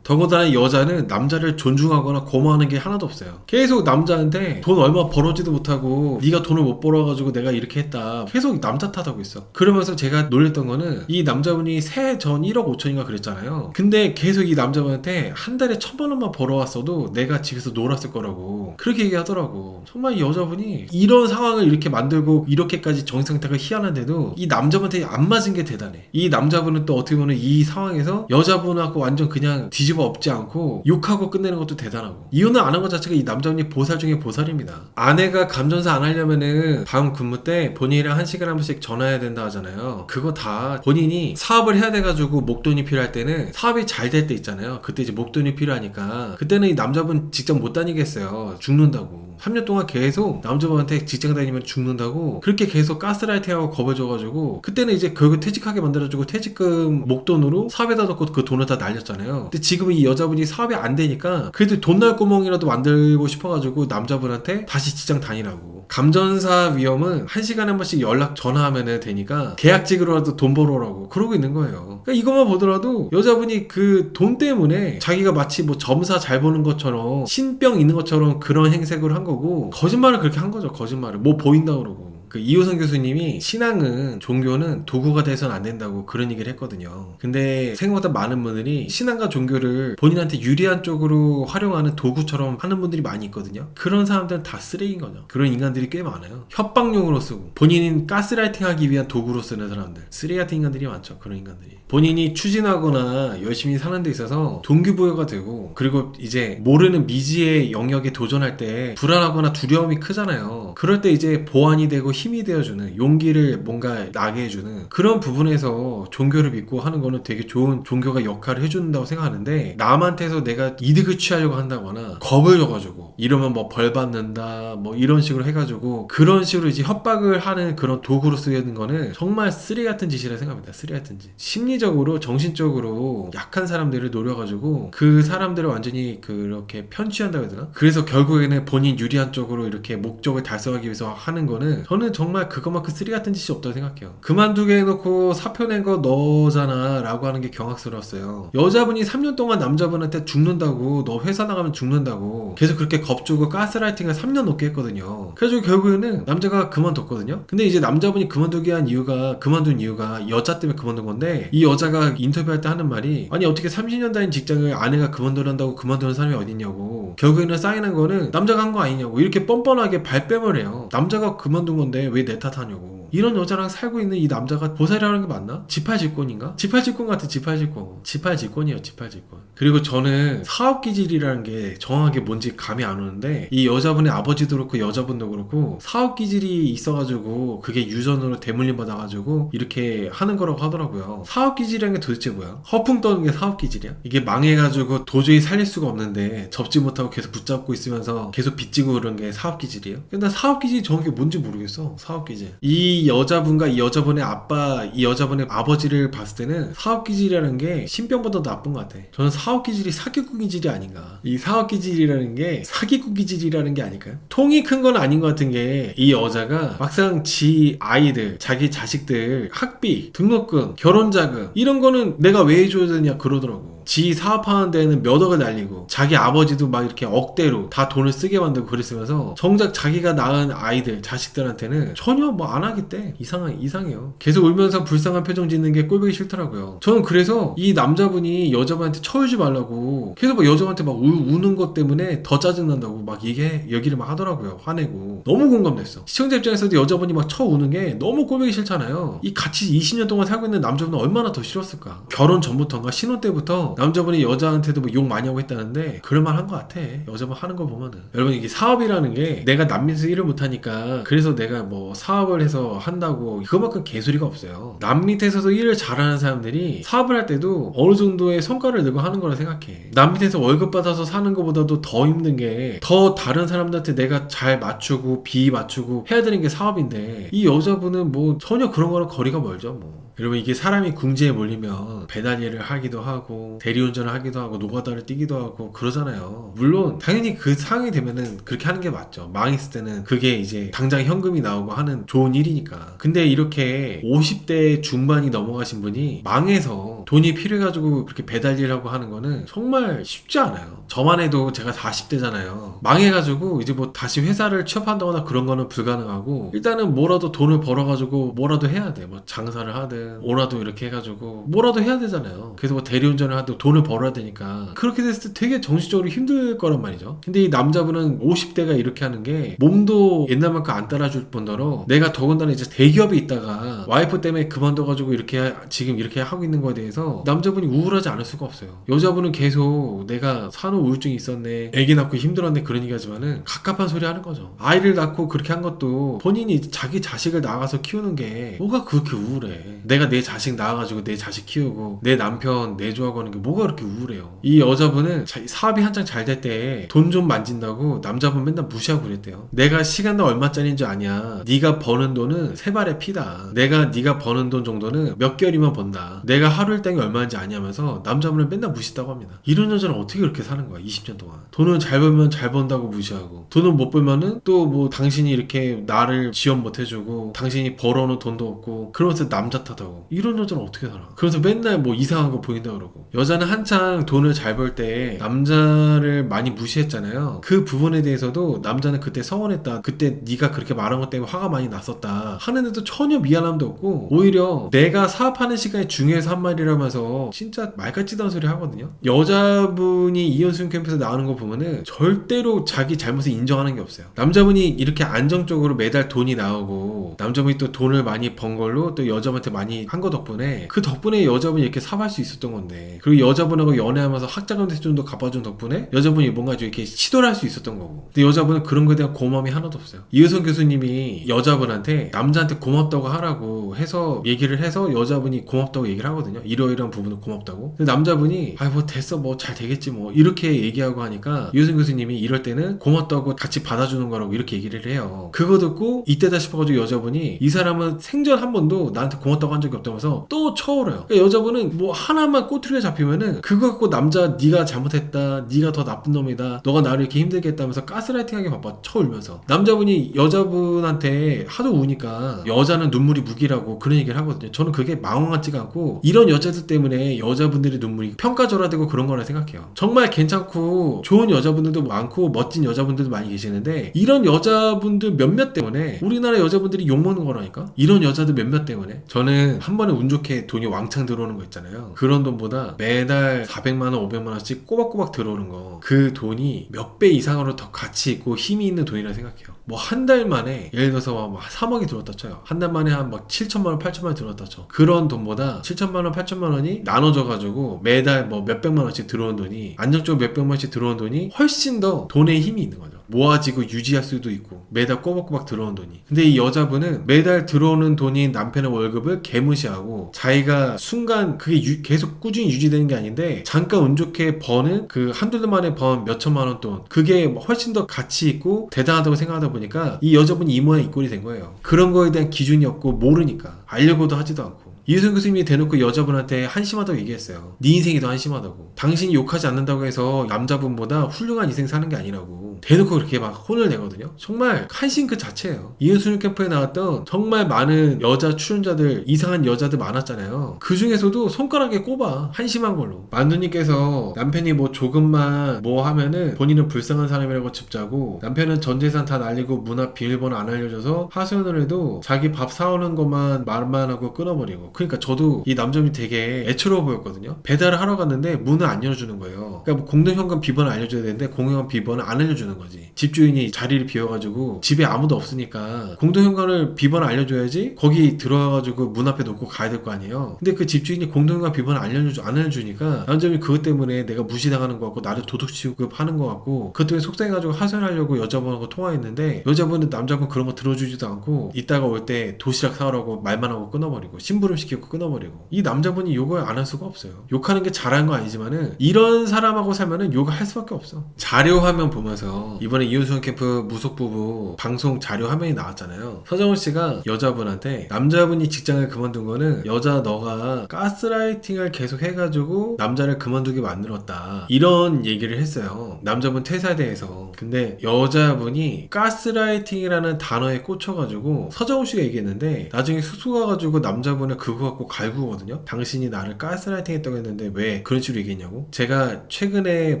더군다나 여자는 남자를 존중하거나 고마워하는 게 하나도 없어요. 계속 남자한테 돈 얼마 벌어지도 못하고 네가 돈을 못 벌어가지고 내가 이렇게 했다, 계속 남자 탓하고 있어. 그러면서 제가 놀랬던 거는, 이 남자분이 새해 전 1억 5천인가 그랬잖아요. 근데 계속 이 남자분한테 한 달에 1,000만 원만 벌어왔어도 내가 집에서 놀았을 거라고 그렇게 얘기하더라고. 정말 이 여자분이 이런 상황을 이렇게 만들고 이렇게까지 정상태가 희한한데도 이 남자분한테 안 맞은 게 대단해. 이 남자분은 또 어떻게 보면 이 상황에서 여자분하고 완전 그냥 뒤집어 엎지 않고 욕하고 끝내는 것도 대단하고, 이혼을 안 한 것 자체가 이 남자분이 보살 중에 보살입니다. 아내가 감전사 안 하려면은 다음 근무 때 본인이랑 1시간에 한 번씩 전화해야 된다 하잖아요. 그거 다 본인이 흔히 사업을 해야 돼가지고 목돈이 필요할 때는 사업이 잘 될 때 있잖아요. 그때 이제 목돈이 필요하니까 그때는 이 남자분 직장 못 다니겠어요. 죽는다고. 3년 동안 계속 남자분한테 직장 다니면 죽는다고 그렇게 계속 가스라이팅하고 겁을 줘가지고 그때는 이제 결국 퇴직하게 만들어주고 퇴직금 목돈으로 사업에다 넣고 그 돈을 다 날렸잖아요. 근데 지금은 이 여자분이 사업이 안 되니까 그래도 돈 날 구멍이라도 만들고 싶어가지고 남자분한테 다시 직장 다니라고. 감전사 위험은 1시간에 한 번씩 연락 전화하면 되니까 계약직으로라도 돈 벌어라고 그러고 있는 거예요. 그러니까 이것만 보더라도 여자분이 그 돈 때문에 자기가 마치 뭐 점사 잘 보는 것처럼 신병 있는 것처럼 그런 행색을 한 거고 거짓말을 그렇게 한 거죠. 거짓말을 뭐 보인다 그러고. 그 이호선 교수님이 신앙은 종교는 도구가 돼서는 안 된다고 그런 얘기를 했거든요. 근데 생각보다 많은 분들이 신앙과 종교를 본인한테 유리한 쪽으로 활용하는 도구처럼 하는 분들이 많이 있거든요. 그런 사람들은 다 쓰레기인 거죠. 그런 인간들이 꽤 많아요. 협박용으로 쓰고 본인은 가스라이팅 하기 위한 도구로 쓰는 사람들, 쓰레기 같은 인간들이 많죠. 그런 인간들이 본인이 추진하거나 열심히 사는 데 있어서 동기부여가 되고 그리고 이제 모르는 미지의 영역에 도전할 때 불안하거나 두려움이 크잖아요. 그럴 때 이제 보완이 되고 힘이 되어주는 용기를 뭔가 나게 해주는 그런 부분에서 종교를 믿고 하는 거는 되게 좋은 종교가 역할을 해준다고 생각하는데 남한테서 내가 이득을 취하려고 한다거나 겁을 줘가지고 이러면 뭐 벌 받는다 뭐 이런 식으로 해가지고 그런 식으로 이제 협박을 하는 그런 도구로 쓰이는 거는 정말 쓰레기 같은 짓이라 생각합니다. 쓰레기 같은 짓. 심리적으로 정신적으로 약한 사람들을 노려가지고 그 사람들을 완전히 그렇게 편취한다고 해야 되나? 그래서 결국에는 본인 유리한 쪽으로 이렇게 목적을 달성하기 위해서 하는 거는 저는 정말 그것만큼 쓰레기 같은 짓이 없다고 생각해요. 그만두게 해놓고 사표 낸 거 너잖아 라고 하는 게 경악스러웠어요. 여자분이 3년 동안 남자분한테 죽는다고 너 회사 나가면 죽는다고 계속 그렇게 겁주고 가스라이팅을 3년 넘게 했거든요. 그래가지고 결국에는 남자가 그만뒀거든요. 근데 이제 남자분이 그만둔 이유가 여자 때문에 그만둔 건데 이 여자가 인터뷰할 때 하는 말이 아니 어떻게 30년 다닌 직장을 아내가 그만두란다고 그만두는 사람이 어딨냐고 결국에는 사인한 거는 남자가 한 거 아니냐고 이렇게 뻔뻔하게 발뺌을 해요. 남자가 그만둔 건데 왜 내 탓하냐고. 이런 여자랑 살고 있는 이 남자가 보살이 하는 게 맞나? 지팔직권인가? 지팔직권 같아. 지팔직권이에요. 지팔직권. 그리고 저는 사업기질이라는 게 정확하게 뭔지 감이 안 오는데 이 여자분의 아버지도 그렇고 여자분도 그렇고 사업기질이 있어가지고 그게 유전으로 대물림 받아가지고 이렇게 하는 거라고 하더라고요. 사업기질이라는 게 도대체 뭐야? 허풍 떠는 게 사업기질이야? 이게 망해가지고 도저히 살릴 수가 없는데 접지 못하고 계속 붙잡고 있으면서 계속 빚지고 그런 게 사업기질이에요? 근데 나 사업기질이 정확히 뭔지 모르겠어. 사업기질. 이 여자분과 이 여자분의 아빠, 이 여자분의 아버지를 봤을 때는 사업기질이라는 게 신병보다 나쁜 것 같아. 저는 사업기질이 사기꾼 기질이 아닌가. 이 사업기질이라는 게 사기꾼 기질이라는 게 아닐까요? 통이 큰 건 아닌 것 같은 게 이 여자가 막상 지 아이들, 자기 자식들 학비, 등록금, 결혼자금 이런 거는 내가 왜 해줘야 되냐 그러더라고. 지 사업하는 데는 몇 억을 날리고 자기 아버지도 막 이렇게 억대로 다 돈을 쓰게 만들고 그랬으면서 정작 자기가 낳은 아이들, 자식들한테는 전혀 뭐 안 하겠대. 이상해요. 계속 울면서 불쌍한 표정 짓는 게 꼴보기 싫더라고요. 저는 그래서 이 남자분이 여자분한테 쳐주지 말라고 계속 막 여자분한테 막 우는 것 때문에 더 짜증난다고 막 얘기를 막 하더라고요. 화내고. 너무 공감됐어. 시청자 입장에서도 여자분이 막 쳐우는 게 너무 꼴보기 싫잖아요. 이 같이 20년 동안 살고 있는 남자분은 얼마나 더 싫었을까. 결혼 전부터인가 신혼 때부터 남자분이 여자한테도 뭐 욕 많이 하고 있다는데 그럴만 한 것 같아. 여자분 하는 거 보면은. 여러분 이게 사업이라는 게 내가 남 밑에서 일을 못하니까 그래서 내가 뭐 사업을 해서 한다고 그거만큼 개소리가 없어요. 남 밑에서도 일을 잘하는 사람들이 사업을 할 때도 어느 정도의 성과를 내고 하는 거라 생각해. 남 밑에서 월급 받아서 사는 것보다도 더 힘든 게 더 다른 사람들한테 내가 잘 맞추고 비 맞추고 해야 되는 게 사업인데 이 여자분은 뭐 전혀 그런 거랑 거리가 멀죠 뭐. 여러분 이게 사람이 궁지에 몰리면 배달 일을 하기도 하고 대리운전을 하기도 하고 노가다를 뛰기도 하고 그러잖아요. 물론 당연히 그 상황이 되면은 그렇게 하는 게 맞죠. 망했을 때는 그게 이제 당장 현금이 나오고 하는 좋은 일이니까. 근데 이렇게 50대 중반이 넘어가신 분이 망해서 돈이 필요해가지고 그렇게 배달 일하고 하는 거는 정말 쉽지 않아요. 저만 해도 제가 40대잖아요. 망해가지고 이제 뭐 다시 회사를 취업한다거나 그런 거는 불가능하고 일단은 뭐라도 돈을 벌어가지고 뭐라도 해야 돼. 뭐 장사를 하든 뭐라도 이렇게 해가지고 뭐라도 해야 되잖아요. 그래서 뭐 대리운전을 하든 또 돈을 벌어야 되니까 그렇게 됐을 때 되게 정신적으로 힘들 거란 말이죠. 근데 이 남자분은 50대가 이렇게 하는 게 몸도 옛날만큼 안 따라줄 뿐더러 내가 더군다나 이제 대기업에 있다가 와이프 때문에 그만둬가지고 이렇게 지금 이렇게 하고 있는 거에 대해서 남자분이 우울하지 않을 수가 없어요. 여자분은 계속 내가 산후 우울증이 있었네, 애기 낳고 힘들었네 그런 얘기 하지만은 갑갑한 소리 하는 거죠. 아이를 낳고 그렇게 한 것도 본인이 자기 자식을 낳아서 키우는 게 뭐가 그렇게 우울해. 내가 내 자식 낳아가지고 내 자식 키우고 내 남편 내조하고 하는 게 뭐가 그렇게 우울해요. 이 여자분은 사업이 한창 잘 될 때 돈 좀 만진다고 남자분 맨날 무시하고 그랬대요. 내가 시간당 얼마짜리인 줄 아냐, 네가 버는 돈은 세 발의 피다, 네가 버는 돈 정도는 몇 개월이면 번다, 내가 하루 일당이 얼마인지 아냐면서 남자분을 맨날 무시했다고 합니다. 이런 여자는 어떻게 그렇게 사는 거야 20년 동안. 돈은 잘 벌면 잘 번다고 무시하고, 돈은 못 벌면은 또 뭐 당신이 이렇게 나를 지원 못 해주고 당신이 벌어놓은 돈도 없고 그러면서 남자 탓하고. 이런 여자는 어떻게 살아. 그래서 맨날 뭐 이상한 거 보인다 그러고. 여자는 한창 돈을 잘 벌 때 남자를 많이 무시했잖아요. 그 부분에 대해서도 남자는 그때 서운했다, 그때 네가 그렇게 말한 것 때문에 화가 많이 났었다 하는데도 전혀 미안함도 없고, 오히려 내가 사업하는 시간이 중요해서 한 말이라면서 진짜 말같지도 않은 소리 하거든요. 여자분이 이현승 캠프에서 나오는 거 보면은 절대로 자기 잘못을 인정하는 게 없어요. 남자분이 이렇게 안정적으로 매달 돈이 나오고 남자분이 또 돈을 많이 번 걸로 또 여자분한테 많이 한 거 덕분에, 그 덕분에 여자분이 이렇게 사업할 수 있었던 건데, 그리고 여자분하고 연애하면서 학자금 대출도 갚아준 덕분에 여자분이 뭔가 좀 이렇게 시도를 할 수 있었던 거고. 근데 여자분은 그런 거에 대한 고마움이 하나도 없어요. 이효선 교수님이 여자분한테 남자한테 고맙다고 하라고 해서 얘기를 해서 여자분이 고맙다고 얘기를 하거든요. 이러이러한 부분은 고맙다고. 근데 남자분이 아 뭐 됐어 뭐 잘 되겠지 뭐 이렇게 얘기하고 하니까 이효선 교수님이 이럴 때는 고맙다고 같이 받아주는 거라고 이렇게 얘기를 해요. 그거 듣고 이때다 싶어가지고 여자분이 이 사람은 생전 한 번도 나한테 고맙다고 한 적이 없다면서 또 쳐오르요. 그러니까 여자분은 뭐 하나만 꼬투리가 잡히면은 그거 갖고 남자 네가 잘못했다, 네가 더 나쁜 놈이다, 너가 나를 이렇게 힘들게 했다면서 가스라이팅하게 바빠 쳐울면서, 남자분이 여자분한테 하도 우니까 여자는 눈물이 무기라고 그런 얘기를 하거든요. 저는 그게 망언 같지가 않고 이런 여자들 때문에 여자분들의 눈물이 평가절하되고 그런 거라 생각해요. 정말 괜찮고 좋은 여자분들도 많고 멋진 여자분들도 많이 계시는데 이런 여자분들 몇몇 때문에 우리나라 여자분들이 욕먹는 거라니까. 이런 여자들 몇몇 때문에. 저는 한 번에 운 좋게 돈이 왕창 들어오는 거 있잖아요. 그런 돈보다 매달 400만원 500만원씩 꼬박꼬박 들어오는 거, 그 돈이 몇 배 이상으로 더 가치 있고 힘이 있는 돈이라 생각해요. 뭐 한 달 만에 예를 들어서 막 3억이 들어왔다 쳐요. 한 달 만에 한 막 7천만원 8천만원 들어왔다 쳐. 그런 돈보다 7천만원 8천만원이 나눠져 가지고 매달 뭐 몇백만원씩 들어온 돈이, 안정적으로 몇백만원씩 들어온 돈이 훨씬 더 돈의 힘이 있는 거죠. 모아지고 유지할 수도 있고 매달 꼬박꼬박 들어온 돈이. 근데 이 여자분은 매달 들어오는 돈이 남편의 월급을 개무시하고 자기가 순간 그게 계속 꾸준히 유지되는 게 아닌데 잠깐 운 좋게 버는 그 한두 달 만에 번 몇천만원 돈, 그게 훨씬 더 가치 있고 대단하다고 생각하다 보니까 이 여자분이 이 모양 이 꼴이 된 거예요. 그런 거에 대한 기준이 없고 모르니까, 알려고도 하지도 않고. 이효선 교수님이 대놓고 여자분한테 한심하다고 얘기했어요. 네 인생이 더 한심하다고. 당신이 욕하지 않는다고 해서 남자분보다 훌륭한 인생 사는 게 아니라고 대놓고 그렇게 막 혼을 내거든요. 정말 한심 그 자체예요. 이현순 캠프에 나왔던 정말 많은 여자 출연자들, 이상한 여자들 많았잖아요. 그 중에서도 손가락에 꼽아, 한심한 걸로. 만두님께서 남편이 뭐 조금만 뭐 하면은 본인은 불쌍한 사람이라고 짚자고, 남편은 전 재산 다 날리고 문 앞 비밀번호 안 알려줘서 하소연을 해도 자기 밥 사오는 것만 말만 하고 끊어버리고. 그러니까 저도 이 남자분이 되게 애처로워 보였거든요. 배달을 하러 갔는데 문을 안 열어주는 거예요. 그러니까 뭐 공동현금 비번을 알려줘야 되는데 공동현금 비번을 안 알려주는 거지. 집주인이 자리를 비워가지고 집에 아무도 없으니까 공동현금을 비번을 알려줘야지 거기 들어가가지고 문 앞에 놓고 가야 될 거 아니에요. 근데 그 집주인이 공동현금 비번을 안 알려주니까 남자분이 그것 때문에 내가 무시당하는 거 같고 나를 도둑 취급하는 거 같고 그것 때문에 속상해가지고 하소연하려고 여자분하고 통화했는데 여자분은 남자분 그런 거 들어주지도 않고 이따가 올 때 도시락 사오라고 말만 하고 끊어버리고 심부름 시키고 끊어버리고. 이 남자분이 욕을 안 할 수가 없어요. 욕하는 게 잘하는 거 아니지만은 이런 사람하고 살면은 욕을 할 수밖에 없어. 자료 화면 보면서 이번에 이윤수원 캠프 무속부부 방송 자료 화면이 나왔잖아요. 서정훈 씨가 여자분한테 남자분이 직장을 그만둔 거는 여자 너가 가스라이팅을 계속 해가지고 남자를 그만두게 만들었다, 이런 얘기를 했어요. 남자분 퇴사에 대해서. 근데 여자분이 가스라이팅이라는 단어에 꽂혀가지고 서정훈 씨가 얘기했는데 나중에 숙소 가가지고 남자분을 그 그거 갖고 갈구거든요. 당신이 나를 가스라이팅 했다고 했는데 왜 그런 식으로 얘기했냐고. 제가 최근에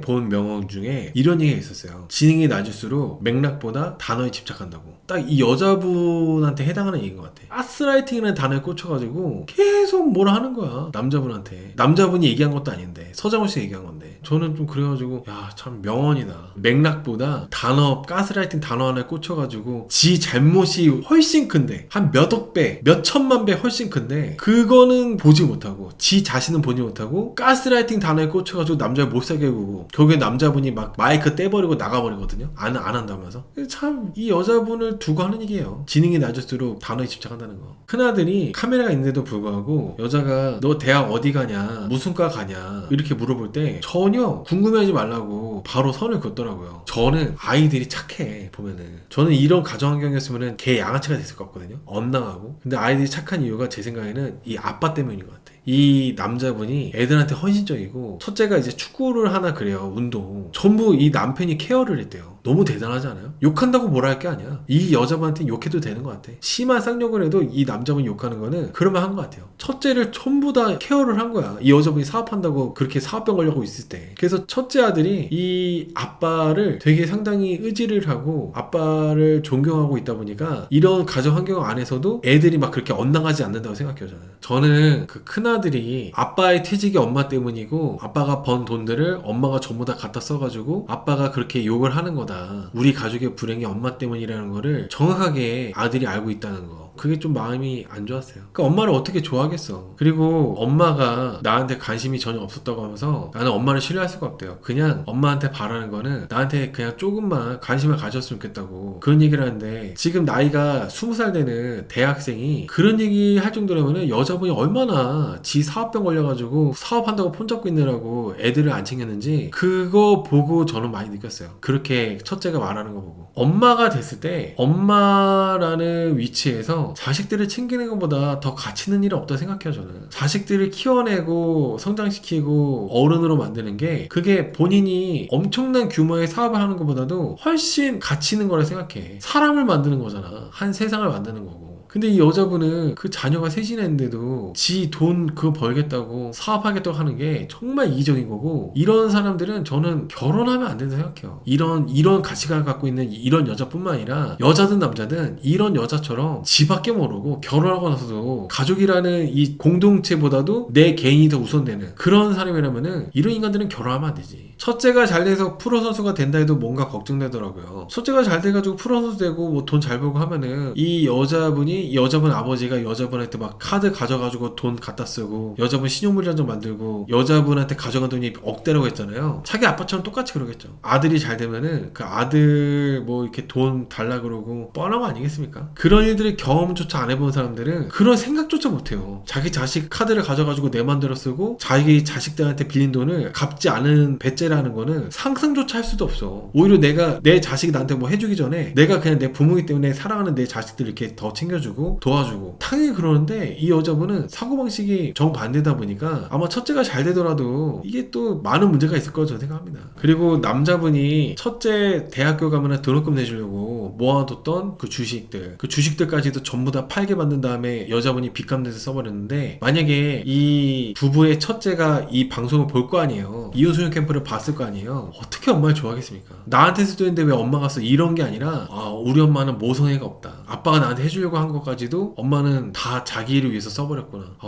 본 명언 중에 이런 얘기가 있었어요. 지능이 낮을수록 맥락보다 단어에 집착한다고. 딱 이 여자분한테 해당하는 얘기인 것 같아. 가스라이팅이라는 단어에 꽂혀가지고 계속 뭐라 하는 거야, 남자분한테. 남자분이 얘기한 것도 아닌데, 서장훈 씨가 얘기한 건데. 저는 좀 그래가지고 야, 참 명언이다. 맥락보다 단어, 가스라이팅 단어 하나에 꽂혀가지고 지 잘못이 훨씬 큰데, 한 몇억 배, 몇 천만 배 훨씬 큰데 그거는 보지 못하고, 지 자신은 보지 못하고 가스라이팅 단어에 꽂혀가지고 남자를 못 살게 구고, 결국에 남자분이 막 마이크 떼버리고 나가버리거든요. 안 한다면서. 참 이 여자분을 두고 하는 얘기예요. 지능이 낮을수록 단어에 집착한다는 거. 큰아들이 카메라가 있는데도 불구하고 여자가 너 대학 어디 가냐, 무슨 과 가냐 이렇게 물어볼 때 전혀 궁금해하지 말라고 바로 선을 긋더라고요. 저는 아이들이 착해. 보면은 저는 이런 가정환경이었으면 개 양아치가 됐을 것 같거든요. 엇나가고. 근데 아이들이 착한 이유가 제 생각에는 이 아빠 때문인 것 같아. 이 남자분이 애들한테 헌신적이고, 첫째가 이제 축구를 하나 그래요. 운동 전부 이 남편이 케어를 했대요. 너무 대단하지 않아요? 욕한다고 뭐라 할 게 아니야. 이 여자분한테 욕해도 되는 것 같아. 심한 쌍욕을 해도 이 남자분이 욕하는 거는 그럴만 한 것 같아요. 첫째를 전부 다 케어를 한 거야. 이 여자분이 사업한다고 그렇게 사업병 걸려고 있을 때. 그래서 첫째 아들이 이 아빠를 되게 상당히 의지를 하고 아빠를 존경하고 있다 보니까 이런 가정 환경 안에서도 애들이 막 그렇게 엇나가지 않는다고 생각해요. 저는 그 큰아들이 아빠의 퇴직이 엄마 때문이고, 아빠가 번 돈들을 엄마가 전부 다 갖다 써가지고 아빠가 그렇게 욕을 하는 거다, 우리 가족의 불행이 엄마 때문이라는 거를 정확하게 아들이 알고 있다는 거. 그게 좀 마음이 안 좋았어요. 그러니까 엄마를 어떻게 좋아하겠어. 그리고 엄마가 나한테 관심이 전혀 없었다고 하면서 나는 엄마를 신뢰할 수가 없대요. 그냥 엄마한테 바라는 거는 나한테 그냥 조금만 관심을 가졌으면 좋겠다고 그런 얘기를 하는데, 지금 나이가 20살 되는 대학생이 그런 얘기 할 정도라면 여자분이 얼마나 지 사업병 걸려가지고 사업한다고 폰 잡고 있느라고 애들을 안 챙겼는지, 그거 보고 저는 많이 느꼈어요. 그렇게 첫째가 말하는 거 보고. 엄마가 됐을 때 엄마라는 위치에서 자식들을 챙기는 것보다 더 가치 있는 일은 없다고 생각해요. 저는 자식들을 키워내고 성장시키고 어른으로 만드는 게, 그게 본인이 엄청난 규모의 사업을 하는 것보다도 훨씬 가치 있는 거라 생각해. 사람을 만드는 거잖아. 한 세상을 만드는 거고. 근데 이 여자분은 그 자녀가 셋이나 있는데도 지 돈 그거 벌겠다고 사업하겠다고 하는 게 정말 이기적인 거고, 이런 사람들은 저는 결혼하면 안 된다고 생각해요. 이런 가치관을 갖고 있는 이런 여자뿐만 아니라 여자든 남자든 이런 여자처럼 지밖에 모르고 결혼하고 나서도 가족이라는 이 공동체보다도 내 개인이 더 우선되는 그런 사람이라면은 이런 인간들은 결혼하면 안 되지. 첫째가 잘 돼서 프로선수가 된다 해도 뭔가 걱정되더라고요. 첫째가 잘 돼가지고 프로선수 되고 뭐 돈 잘 벌고 하면은 이 여자분 아버지가 여자분한테 막 카드 가져가지고 돈 갖다 쓰고, 여자분 신용불량자 만들고, 여자분한테 가져간 돈이 억대라고 했잖아요. 자기 아빠처럼 똑같이 그러겠죠. 아들이 잘 되면은 그 아들 뭐 이렇게 돈 달라 그러고 뻔한 거 아니겠습니까? 그런 일들을 경험조차 안 해본 사람들은 그런 생각조차 못해요. 자기 자식 카드를 가져가지고 내 맘대로 쓰고 자기 자식들한테 빌린 돈을 갚지 않은 배째라는 거는 상상조차 할 수도 없어. 오히려 내 자식이 나한테 뭐 해주기 전에 내가 그냥 내 부모이기 때문에 사랑하는 내 자식들 이렇게 더 챙겨주고 도와주고, 당연히 그러는데 이 여자분은 사고방식이 정반대다 보니까 아마 첫째가 잘 되더라도 이게 또 많은 문제가 있을 거라고 저는 생각합니다. 그리고 남자분이 첫째 대학교 가면 등록금 내주려고 모아뒀던 그 주식들까지도 전부 다 팔게 만든 다음에 여자분이 빚 갚는 데 써버렸는데, 만약에 이 부부의 첫째가 이 방송을 볼 거 아니에요. 이혼수녀 캠프를 봤을 거 아니에요. 어떻게 엄마를 좋아하겠습니까? 나한테 쓰도했는데 왜 엄마가 써? 이런 게 아니라 우리 엄마는 모성애가 없다. 아빠가 나한테 해주려고 한 것까지도 엄마는 다 자기를 위해서 써버렸구나.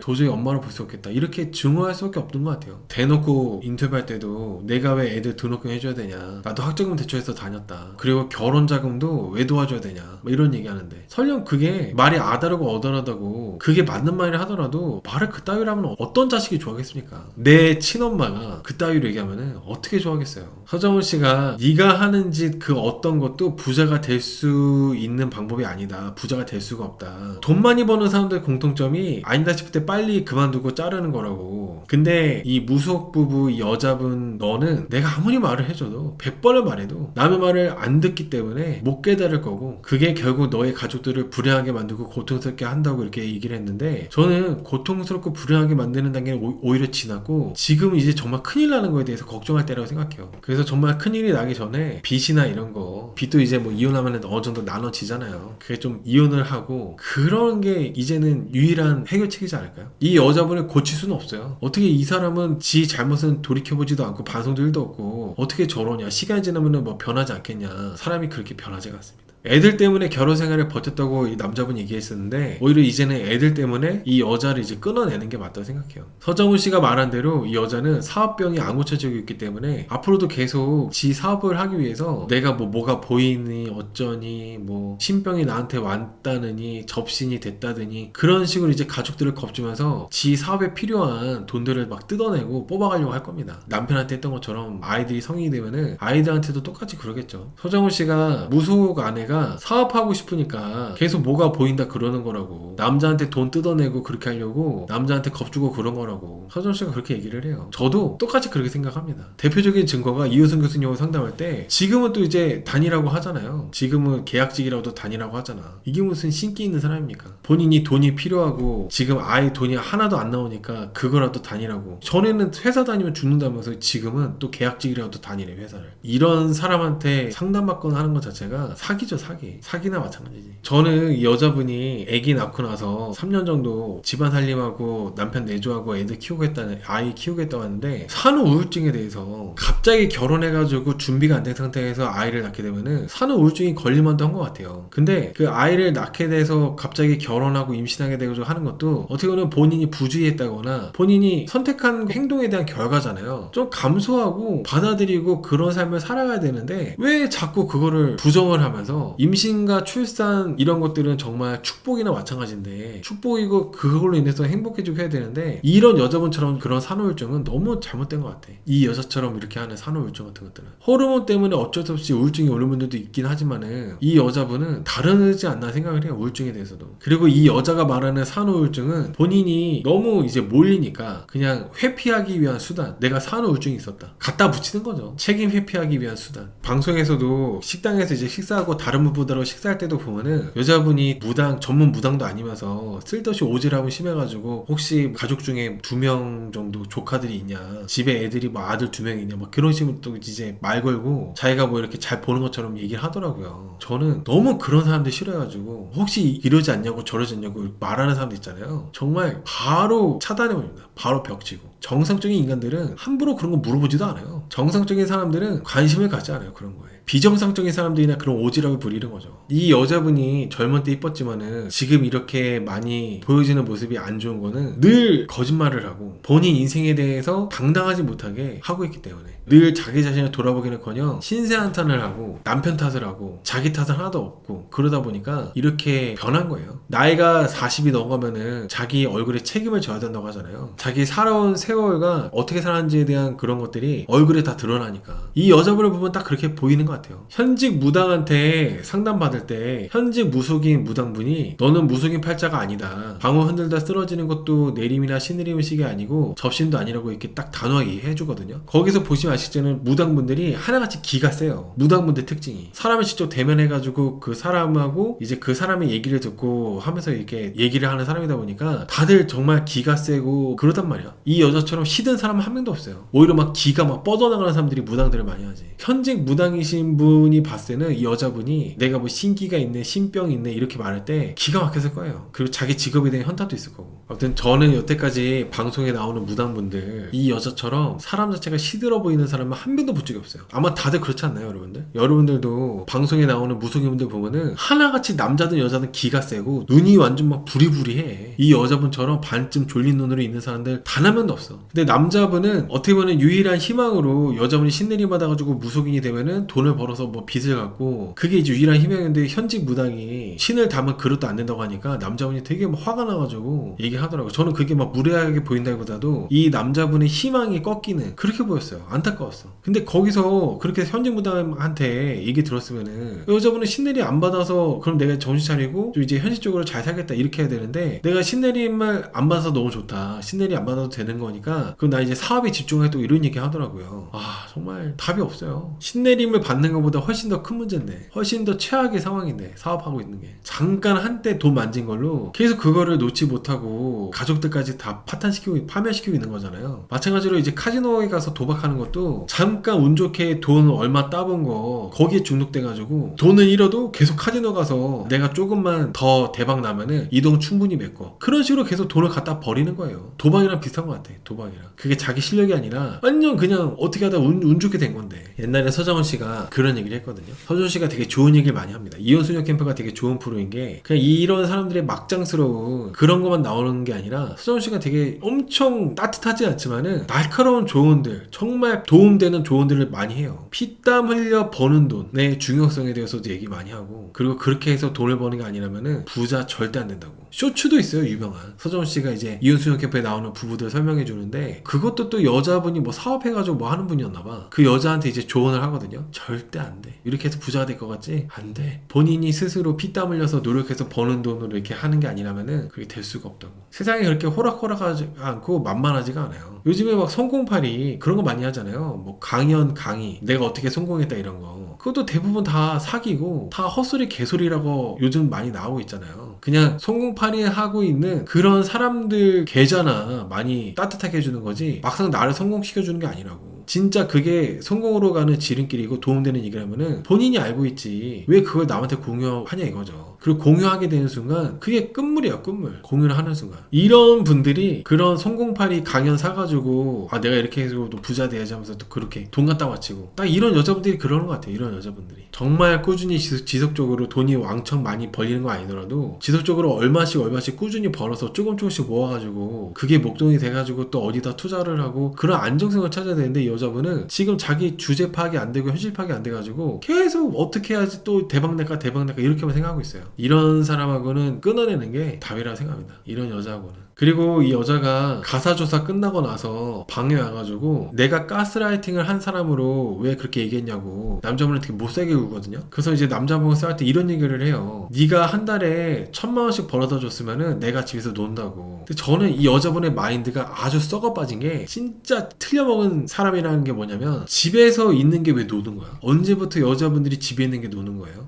도저히 엄마를 볼 수 없겠다. 이렇게 증오할 수밖에 없는 것 같아요. 대놓고 인터뷰할 때도 내가 왜 애들 등록금 해줘야 되냐, 나도 학자금 대출해서 다녔다, 그리고 결혼자금도 왜 도와줘야 되냐, 뭐 이런 얘기 하는데, 설령 그게 말이 아다르고 어다르다고 그게 맞는 말이라 하더라도 말을 그따위로 하면 어떤 자식이 좋아하겠습니까? 내 친엄마가 그따위로 얘기하면 어떻게 좋아하겠어요? 서정훈 씨가 네가 하는 짓 그 어떤 것도 부자가 될 수 있는 방법이 아니다. 부자가 될 수가 없다. 돈 많이 버는 사람들의 공통점이 아니다 싶을 때 빨리 그만두고 자르는 거라고. 근데 이 무속 부부 이 여자분, 너는 내가 아무리 말을 해줘도 100번을 말해도 남의 말을 안 듣기 때문에 못 깨달을 거고, 그게 결국 너의 가족들을 불행하게 만들고 고통스럽게 한다고 이렇게 얘기를 했는데, 저는 고통스럽고 불행하게 만드는 단계는 오히려 지났고 지금 이제 정말 큰일 나는 거에 대해서 걱정할 때라고 생각해요. 그래서 정말 큰일이 나기 전에 빚이나 이런 거, 빚도 이제 뭐 이혼하면 어느 정도 나눠지잖아요. 그게 좀 좀 이혼을 하고 그런 게 이제는 유일한 해결책이지 않을까요? 이 여자분을 고칠 수는 없어요. 어떻게 이 사람은 지 잘못은 돌이켜보지도 않고 반성도 1도 없고 어떻게 저러냐, 시간이 지나면 뭐 변하지 않겠냐. 사람이 그렇게 변하지가 않습니다. 애들 때문에 결혼 생활을 버텼다고 이 남자분 얘기했었는데 오히려 이제는 애들 때문에 이 여자를 이제 끊어내는 게 맞다고 생각해요. 서정훈 씨가 말한 대로 이 여자는 사업병이 안 고쳐지고 있기 때문에 앞으로도 계속 지 사업을 하기 위해서 내가 뭐가 보이니 어쩌니 뭐 신병이 나한테 왔다느니 접신이 됐다더니 그런 식으로 이제 가족들을 겁주면서 지 사업에 필요한 돈들을 막 뜯어내고 뽑아가려고 할 겁니다. 남편한테 했던 것처럼 아이들이 성인이 되면은 아이들한테도 똑같이 그러겠죠. 서정훈 씨가 무속 아내가 사업하고 싶으니까 계속 뭐가 보인다 그러는 거라고. 남자한테 돈 뜯어내고 그렇게 하려고 남자한테 겁주고 그런 거라고. 서정훈 씨가 그렇게 얘기를 해요. 저도 똑같이 그렇게 생각합니다. 대표적인 증거가 이효승 교수님하고 상담할 때 지금은 또 이제 단이라고 하잖아요. 지금은 계약직이라도 단이라고 하잖아. 이게 무슨 신기 있는 사람입니까? 본인이 돈이 필요하고 지금 아예 돈이 하나도 안 나오니까 그거라도 단이라고. 전에는 회사 다니면 죽는다면서 지금은 또 계약직이라도 다니래 회사를. 이런 사람한테 상담받거나 하는 것 자체가 사기죠. 사기나 마찬가지지. 저는 이 여자분이 아기 낳고 나서 3년 정도 집안 살림하고 남편 내조하고 애들 키우겠다는 아이 키우겠다고 하는데 산후 우울증에 대해서 갑자기 결혼해가지고 준비가 안 된 상태에서 아이를 낳게 되면은 산후 우울증이 걸릴만도 한 것 같아요. 근데 그 아이를 낳게 돼서 갑자기 결혼하고 임신하게 되고 하는 것도 어떻게 보면 본인이 부주의했다거나 본인이 선택한 행동에 대한 결과잖아요. 좀 감수하고 받아들이고 그런 삶을 살아가야 되는데 왜 자꾸 그거를 부정을 하면서 임신과 출산 이런 것들은 정말 축복이나 마찬가지인데 축복이고 그걸로 인해서 행복해지고 해야 되는데 이런 여자분처럼 그런 산후우울증은 너무 잘못된 것 같아. 이 여자처럼 이렇게 하는 산후우울증 같은 것들은 호르몬 때문에 어쩔 수 없이 우울증이 오는 분들도 있긴 하지만은 이 여자분은 다르지 않나 생각을 해요. 우울증에 대해서도. 그리고 이 여자가 말하는 산후우울증은 본인이 너무 이제 몰리니까 그냥 회피하기 위한 수단. 내가 산후우울증이 있었다 갖다 붙이는 거죠. 책임 회피하기 위한 수단. 방송에서도 식당에서 이제 식사하고 다른 분들하고 식사할 때도 보면은 여자분이 무당, 전문 무당도 아니면서 쓸데없이 오지랖은 심해가지고 혹시 가족 중에 2명 정도 조카들이 있냐, 집에 애들이 뭐 아들 2명 있냐, 뭐 그런 식으로 또 이제 말 걸고 자기가 뭐 이렇게 잘 보는 것처럼 얘기를 하더라고요. 저는 너무 그런 사람들 싫어해가지고 혹시 이러지 않냐고 저러지 않냐고 말하는 사람들 있잖아요. 정말 바로 차단해버립니다. 바로 벽치고. 정상적인 인간들은 함부로 그런 거 물어보지도 않아요. 정상적인 사람들은 관심을 갖지 않아요. 그런 거에. 비정상적인 사람들이나 그런 오지랖을 부리는 거죠. 이 여자분이 젊은 때 이뻤지만은 지금 이렇게 많이 보여지는 모습이 안 좋은 거는 늘 거짓말을 하고 본인 인생에 대해서 당당하지 못하게 하고 있기 때문에 늘 자기 자신을 돌아보기는커녕 신세한탄을 하고 남편 탓을 하고 자기 탓은 하나도 없고 그러다 보니까 이렇게 변한 거예요. 나이가 40이 넘어가면은 자기 얼굴에 책임을 져야 된다고 하잖아요. 자기 살아온 세월과 어떻게 살았는지에 대한 그런 것들이 얼굴에 다 드러나니까 이 여자분을 보면 딱 그렇게 보이는 것 같아요. 현직 무당한테 상담받을 때 현직 무속인 무당분이 너는 무속인 팔자가 아니다. 방울 흔들다 쓰러지는 것도 내림이나 신내림의식이 아니고 접신도 아니라고 이렇게 딱 단호하게 해주거든요. 거기서 보시면 아시잖아요. 무당분들이 하나같이 기가 세요. 무당분들 특징이 사람을 직접 대면해가지고 그 사람하고 이제 그 사람의 얘기를 듣고 하면서 이렇게 얘기를 하는 사람이다 보니까 다들 정말 기가 세고 그러단 말이야. 이 여자처럼 시든 사람은 한 명도 없어요. 오히려 막 기가 막 뻗어나가는 사람들이 무당들을 많이 하지. 현직 무당이신 분이 봤을 때는 이 여자분이 내가 뭐 신기가 있네, 신병이 있네 이렇게 말할 때 기가 막혔을 거예요. 그리고 자기 직업에 대한 현타도 있을 거고. 아무튼 저는 여태까지 방송에 나오는 무당분들 이 여자처럼 사람 자체가 시들어 보이는 사람은 한 명도 본 적이 없어요. 아마 다들 그렇지 않나요, 여러분들? 여러분들도 방송에 나오는 무속인분들 보면은 하나같이 남자든 여자든 기가 세고 눈이 완전 막 부리부리해. 이 여자분처럼 반쯤 졸린 눈으로 있는 사람들 단 한 명도 없어. 근데 남자분은 어떻게 보면 유일한 희망으로 여자분이 신내림 받아가지고 무속인이 되면은 돈을 벌어서 뭐 빚을 갚고 그게 이제 유일한 희망인데 현직 무당이 신을 담은 그릇도 안 된다고 하니까 남자분이 되게 막 화가 나가지고 얘기하더라고요. 저는 그게 막 무례하게 보인다기보다도 이 남자분의 희망이 꺾이는 그렇게 보였어요. 안타까웠어. 근데 거기서 그렇게 현직 무당한테 얘기 들었으면은 여자분은 신내림 안 받아서 그럼 내가 정신 차리고 좀 이제 현실적으로 잘 살겠다 이렇게 해야 되는데 내가 신내림을 안 받아서 너무 좋다. 신내림 안 받아도 되는 거니까 그럼 나 이제 사업에 집중하겠다 이런 얘기 하더라고요. 아 정말 답이 없어요. 신내림을 받는 것보다 훨씬 더 큰 문제인데 훨씬 훨씬 더 최악의 상황인데 사업하고 있는 게 잠깐 한때 돈 만진 걸로 계속 그거를 놓지 못하고 가족들까지 다 파탄시키고 파멸시키고 있는 거잖아요. 마찬가지로 이제 카지노에 가서 도박하는 것도 잠깐 운 좋게 돈 얼마 따본 거 거기에 중독돼가지고 돈을 잃어도 계속 카지노 가서 내가 조금만 더 대박 나면은 이 돈 충분히 메꿔 그런 식으로 계속 돈을 갖다 버리는 거예요. 도박이랑 비슷한 것 같아. 도박이랑 그게 자기 실력이 아니라 완전 그냥 어떻게 하다 운 좋게 된 건데 옛날에 서장훈 씨가 그런 얘기를 했거든요. 서장훈 씨가 되게 좋은 얘기를 많이 합니다. 이혼수녀 캠프가 되게 좋은 프로인 게 그냥 이런 사람들의 막장스러운 그런 것만 나오는 게 아니라 서장훈 씨가 되게 엄청 따뜻하지 않지만은 날카로운 조언들 정말 도움되는 조언들을 많이 해요. 피땀 흘려 버는 돈의 중요성에 대해서도 얘기 많이 하고 그리고 그렇게 해서 돈을 버는 게 아니라면은 부자 절대 안 된다고. 쇼츠도 있어요. 유명한 서장훈 씨가 이제 이혼수녀 캠프에 나오는 부부들 설명해 주는데 그것도 또 여자분이 뭐 사업해가지고 뭐 하는 분이었나봐. 그 여자한테 이제 조언을 하거든요. 절대 안 돼. 이렇게 해서 부자가 될 것 같지? 안 돼. 본인이 스스로 피땀 흘려서 노력해서 버는 돈으로 이렇게 하는 게 아니라면은 그게 될 수가 없다고. 세상에 그렇게 호락호락하지 않고 만만하지가 않아요. 요즘에 막 성공팔이 그런 거 많이 하잖아요. 뭐 강연 강의 내가 어떻게 성공했다 이런 거 그것도 대부분 다 사기고 다 헛소리 개소리라고 요즘 많이 나오고 있잖아요. 그냥 성공팔이 하고 있는 그런 사람들 계좌나 많이 따뜻하게 해주는 거지 막상 나를 성공시켜주는 게 아니라고. 진짜 그게 성공으로 가는 지름길이고 도움되는 얘기라면은 본인이 알고 있지 왜 그걸 남한테 공유하냐 이거죠. 그리고 공유하게 되는 순간 그게 끝물이야. 끝물. 공유를 하는 순간 이런 분들이 그런 성공팔이 강연 사가지고 아 내가 이렇게 해서 또 부자 돼야지 하면서 또 그렇게 돈 갖다 바치고 딱 이런 여자분들이 그러는 것 같아요. 이런 여자분들이 정말 꾸준히 지속적으로 돈이 왕창 많이 벌리는 거 아니더라도 지속적으로 얼마씩 꾸준히 벌어서 조금씩 모아가지고 그게 목돈이 돼가지고 또 어디다 투자를 하고 그런 안정성을 찾아야 되는데 이 여자분은 지금 자기 주제 파악이 안 되고 현실 파악이 안 돼가지고 계속 어떻게 해야지 또 대박 낼까 이렇게만 생각하고 있어요. 이런 사람하고는 끊어내는 게 답이라고 생각합니다. 이런 여자하고는. 그리고 이 여자가 가사조사 끝나고 나서 방에 와가지고 내가 가스라이팅을 한 사람으로 왜 그렇게 얘기했냐고 남자분을 되게 못살게 굴거든요. 그래서 이제 남자분과 싸울 때 이런 얘기를 해요. 네가 한 달에 1,000만 원씩 벌어다 줬으면은 내가 집에서 논다고. 근데 저는 이 여자분의 마인드가 아주 썩어 빠진 게 진짜 틀려먹은 사람이라는 게 뭐냐면 집에서 있는 게 왜 노는 거야? 언제부터 여자분들이 집에 있는 게 노는 거예요?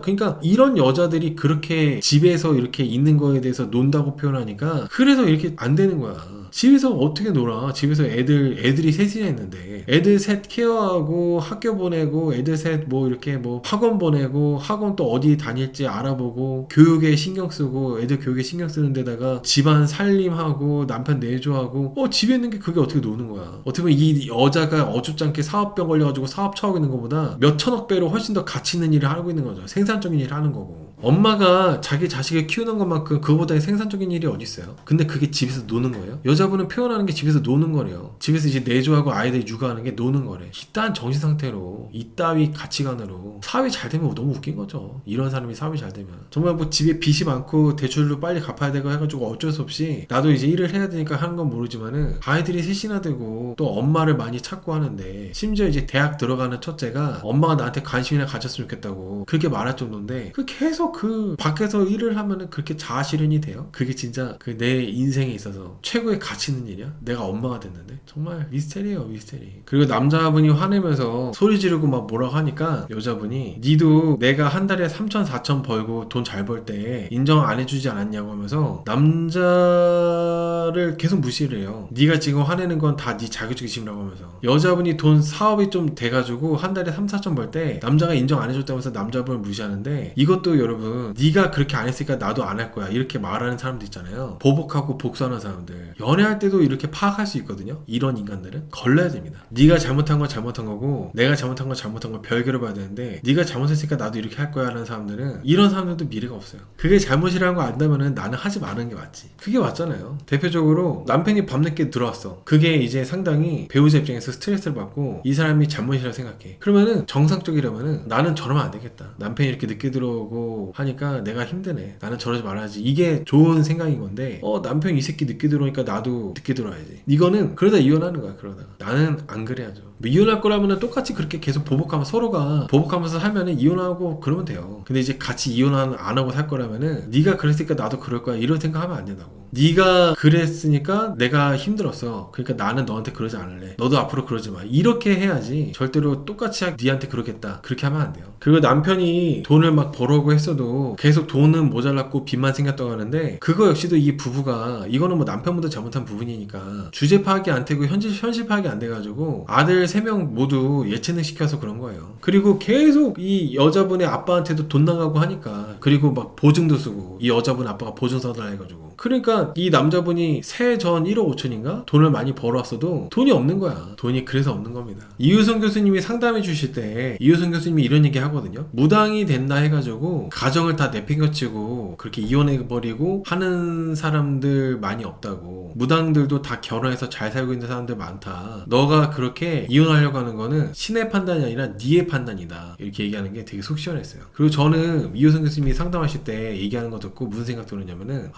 그러니까 이런 여자들이 그렇게 집에서 이렇게 있는 거에 대해서 논다고 표현하니까 그래서 이렇게 안 되는 거야. 집에서 어떻게 놀아? 집에서 애들이 셋이나 있는데 애들 셋 케어하고 학교 보내고 애들 셋 뭐 이렇게 뭐 학원 보내고 학원 또 어디 다닐지 알아보고 교육에 신경 쓰고 애들 교육에 신경 쓰는 데다가 집안 살림하고 남편 내조하고 집에 있는 게 그게 어떻게 노는 거야. 어떻게 보면 이 여자가 어줍지 않게 사업병 걸려가지고 사업 처하고 있는 것보다 몇 천억 배로 훨씬 더 가치 있는 일을 하고 있는 거죠. 생산적인 일을 하는 거고. 엄마가 자기 자식을 키우는 것만큼 그거보다 생산적인 일이 어디 있어요? 근데 그게 집에서 노는 거예요? 여자분은 표현하는 게 집에서 노는 거래요. 집에서 이제 내조하고 아이들 육아하는 게 노는 거래. 이딴 정신 상태로 이따위 가치관으로 사업이 잘 되면 너무 웃긴 거죠. 이런 사람이 사업이 잘 되면 정말 뭐 집에 빚이 많고 대출로 빨리 갚아야 되고 해가지고 어쩔 수 없이 나도 이제 일을 해야 되니까 하는 건 모르지만은 아이들이 셋이나 되고 또 엄마를 많이 찾고 하는데 심지어 이제 대학 들어가는 첫째가 엄마가 나한테 관심이나 가졌으면 좋겠다고 그렇게 말할 정도인데 그 계속 그 밖에서 일을 하면은 그렇게 자아 실현이 돼요? 그게 진짜 그 내 인생에 있어서 최고의 가치 있는 일이야? 내가 엄마가 됐는데? 정말 미스테리예요, 미스테리. 그리고 남자분이 화내면서 소리 지르고 막 뭐라고 하니까 여자분이 니도 내가 한 달에 3천 4천 벌고 돈 잘 벌 때 인정 안 해주지 않았냐고 하면서 남자를 계속 무시를 해요. 니가 지금 화내는 건 다 니 자격지심이라고 하면서 여자분이 돈 사업이 좀 돼가지고 한 달에 3, 4천 벌 때 남자가 인정 안 해줬다면서 남자분을 무시하는데 이것도 여러분 니가 그렇게 안 했으니까 나도 안 할 거야 이렇게 말하는 사람들 있잖아요. 보복하고 복수하는 사람들 연애할 때도 이렇게 파악할 수 있거든요. 이런 인간들은 걸러야 됩니다. 네가 잘못한 건 잘못한 거고 내가 잘못한 건 잘못한 걸 별개로 봐야 되는데 네가 잘못했으니까 나도 이렇게 할 거야 하는 사람들은 이런 사람들도 미래가 없어요. 그게 잘못이라는 거 안다면은 나는 하지 마는 게 맞지. 그게 맞잖아요. 대표적으로 남편이 밤늦게 들어왔어. 그게 이제 상당히 배우자 입장에서 스트레스를 받고 이 사람이 잘못이라고 생각해. 그러면은 정상적이라면은 나는 저러면 안 되겠다. 남편이 이렇게 늦게 들어오고 하니까 내가 힘드네. 나는 저러지 말아야지. 이게 좋은 생각인 건데 남편 이 새끼 늦게 들어오니까 나도 늦게 들어와야지. 이거는 그러다 이혼하는 거야. 그러다가 나는 안 그래야죠. 뭐 이혼할 거라면은 똑같이 그렇게 계속 보복하면서 서로가 보복하면서 살면은 이혼하고 그러면 돼요. 근데 이제 같이 이혼 안 하고 살 거라면은 네가 그랬으니까 나도 그럴 거야 이런 생각하면 안 된다고. 네가 그랬으니까 내가 힘들었어. 그러니까 나는 너한테 그러지 않을래. 너도 앞으로 그러지 마. 이렇게 해야지 절대로 똑같이 니한테 그러겠다 그렇게 하면 안 돼요. 그리고 남편이 돈을 막 벌어오고 했어도 계속 돈은 모자랐고 빚만 생겼다고 하는데, 그거 역시도 이 부부가, 이거는 뭐 남편보다 잘못한 부분이니까 주제 파악이 안 되고 현실 파악이 안 돼가지고 아들 3명 모두 예체능 시켜서 그런 거예요. 그리고 계속 이 여자분의 아빠한테도 돈 나가고 하니까, 그리고 막 보증도 쓰고, 이 여자분 아빠가 보증 써달라 해가지고, 그러니까 이 남자분이 새해 전 1억 5천인가 돈을 많이 벌어왔어도 돈이 없는 거야. 돈이 그래서 없는 겁니다. 이유성 교수님이 상담해 주실 때 이유성 교수님이 이런 얘기 하거든요. 무당이 된다 해가지고 가정을 다 내팽겨치고 그렇게 이혼해버리고 하는 사람들 많이 없다고. 무당들도 다 결혼해서 잘 살고 있는 사람들 많다. 너가 그렇게 이혼하려고 하는 거는 신의 판단이 아니라 니의 판단이다. 이렇게 얘기하는 게 되게 속 시원했어요. 그리고 저는 이유성 교수님이 상담하실 때 얘기하는 거 듣고 무슨 생각 들었냐면은,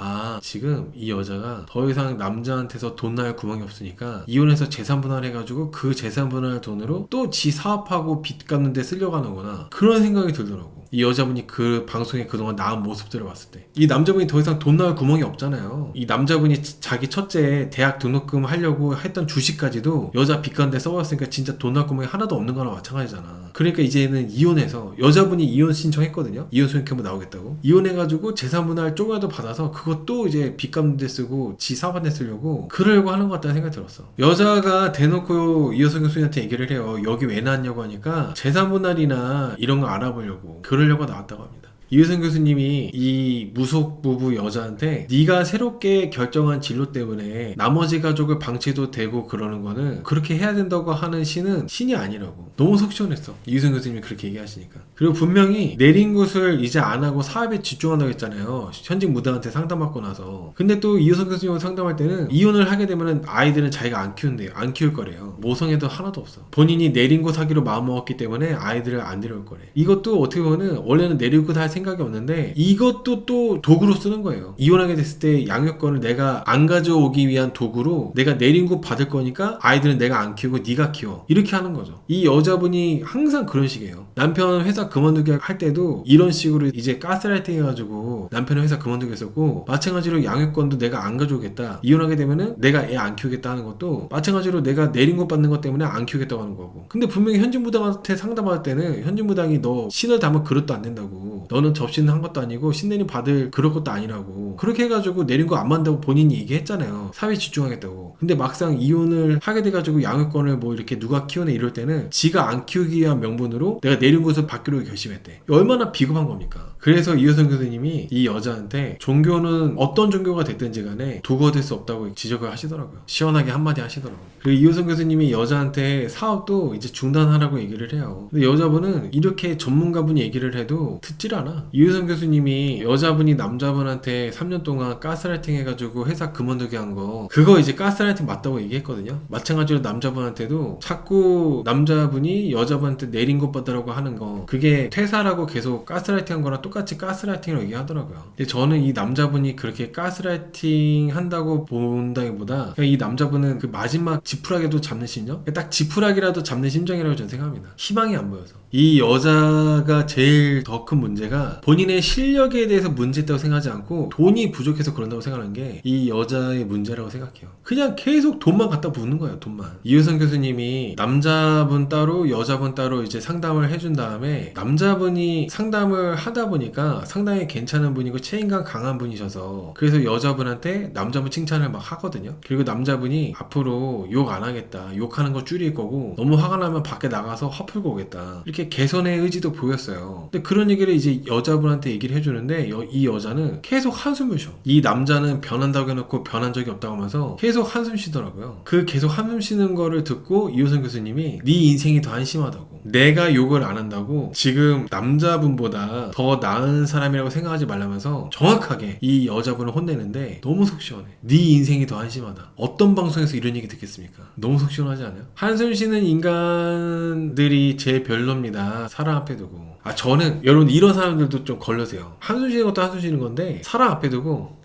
지금 이 여자가 더 이상 남자한테서 돈 날 구멍이 없으니까 이혼해서 재산 분할해가지고 그 재산 분할 돈으로 또 지 사업하고 빚 갚는 데 쓰려고 하는구나, 그런 생각이 들더라고. 이 여자분이 그 방송에 그동안 나온 모습들을 봤을 때 이 남자분이 더 이상 돈 나올 구멍이 없잖아요. 이 남자분이 자기 첫째 대학 등록금 하려고 했던 주식까지도 여자 빚 갚는 데 써봤으니까 진짜 돈 나올 구멍이 하나도 없는 거랑 마찬가지잖아. 그러니까 이제는 이혼해서, 여자분이 이혼 신청했거든요. 이혼 소송해면 나오겠다고. 이혼해가지고 재산 분할 조금이라도 받아서 그것도 이제 빚 갚는 데 쓰고 지 사업하는 데 쓰려고 그러려고 하는 것 같다는 생각이 들었어. 여자가 대놓고 이효성 교수님한테 얘기를 해요. 여기 왜 나왔냐고 하니까 재산 분할이나 이런 거 알아보려고, 그러려고 나왔다고 합니다. 이효성 교수님이 이 무속 부부 여자한테 네가 새롭게 결정한 진로 때문에 나머지 가족을 방치도 되고 그러는 거는 그렇게 해야 된다고 하는 신은 신이 아니라고. 너무 속 시원했어, 이효성 교수님이 그렇게 얘기하시니까. 그리고 분명히 내린 곳을 이제 안 하고 사업에 집중한다고 했잖아요, 현직 무당한테 상담받고 나서. 근데 또 이효성 교수님하고 상담할 때는 이혼을 하게 되면 아이들은 자기가 안 키운대요. 안 키울 거래요. 모성애도 하나도 없어. 본인이 내린 곳 하기로 마음먹었기 때문에 아이들을 안 데려올 거래. 이것도 어떻게 보면 원래는 내린 곳 할 생각이 없는데 이것도 또 도구로 쓰는 거예요. 이혼하게 됐을 때 양육권을 내가 안 가져오기 위한 도구로, 내가 내린 곳 받을 거니까 아이들은 내가 안 키우고 네가 키워, 이렇게 하는 거죠. 이 여자분이 항상 그런 식이에요. 남편 회사 그만두게 할 때도 이런 식으로 이제 가스라이팅 해가지고 남편은 회사 그만두게 했었고, 마찬가지로 양육권도 내가 안 가져오겠다, 이혼하게 되면은 내가 애 안 키우겠다 하는 것도 마찬가지로 내가 내린 곳 받는 것 때문에 안 키우겠다고 하는 거고. 근데 분명히 현직 무당한테 상담할 때는 현직 무당이 너 신을 담을 그릇도 안 된다고, 너는 접시는 한 것도 아니고 신내림 받을 그럴 것도 아니라고, 그렇게 해가지고 내린 거 안 만다고 본인이 얘기했잖아요. 사회에 집중하겠다고. 근데 막상 이혼을 하게 돼가지고 양육권을 뭐 이렇게 누가 키우네 이럴 때는 지가 안 키우기 위한 명분으로 내가 내린 곳을 받기로 결심했대. 얼마나 비겁한 겁니까? 그래서 이효성 교수님이 이 여자한테 종교는 어떤 종교가 됐든지 간에 도구가 될 수 없다고 지적을 하시더라고요. 시원하게 한마디 하시더라고요. 그리고 이효성 교수님이 여자한테 사업도 이제 중단하라고 얘기를 해요. 근데 여자분은 이렇게 전문가분이 얘기를 해도 듣질 않아. 이효성 교수님이 여자분이 남자분한테 3년 동안 가스라이팅 해가지고 회사 그만두게 한 거, 그거 이제 가스라이팅 맞다고 얘기했거든요. 마찬가지로 남자분한테도 자꾸 남자분이 여자분한테 내린 것 받으라고 하는 거, 그게 퇴사라고 계속 가스라이팅 한 거랑 똑같이 가스라이팅이라고 얘기하더라고요. 근데 저는 이 남자분이 그렇게 가스라이팅 한다고 본다기보다 그냥 이 남자분은 그 마지막 지푸라기도 잡는 심정? 딱 지푸라기라도 잡는 심정이라고 저는 생각합니다. 희망이 안 보여서. 이 여자가 제일 더 큰 문제가 본인의 실력에 대해서 문제있다고 생각하지 않고 돈이 부족해서 그런다고 생각하는 게 이 여자의 문제라고 생각해요. 그냥 계속 돈만 갖다 붓는 거예요, 돈만. 이효성 교수님이 남자분 따로 여자분 따로 이제 상담을 해준 다음에, 남자분이 상담을 하다 보니까 상당히 괜찮은 분이고 책임감 강한 분이셔서 그래서 여자분한테 남자분 칭찬을 막 하거든요. 그리고 남자분이 앞으로 욕 안 하겠다, 욕하는 거 줄일 거고 너무 화가 나면 밖에 나가서 화 풀고 오겠다, 이렇게 개선의 의지도 보였어요. 근데 그런 얘기를 이제 여자분한테 얘기를 해주는데 이 여자는 계속 한숨을 쉬어. 이 남자는 변한다고 해놓고 변한 적이 없다고 하면서 계속 한숨 쉬더라고요. 그 계속 한숨 쉬는 거를 듣고 이효성 교수님이 네 인생이 더 한심하다고, 내가 욕을 안 한다고 지금 남자분보다 더 나은 사람이라고 생각하지 말라면서 정확하게 이 여자분을 혼내는데 너무 속 시원해. 네 인생이 더 한심하다. 어떤 방송에서 이런 얘기 듣겠습니까? 너무 속 시원하지 않아요? 한숨 쉬는 인간들이 제일 별로입니다, 사람 앞에 두고. 저는 여러분 이런 사람들도 좀 걸러세요. 한숨 쉬는 것도 한숨 쉬는 건데 사람 앞에 두고,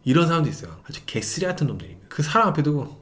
이런 사람도 있어요. 아주 개쓰리 같은 놈들입니다. 그 사람 앞에 두고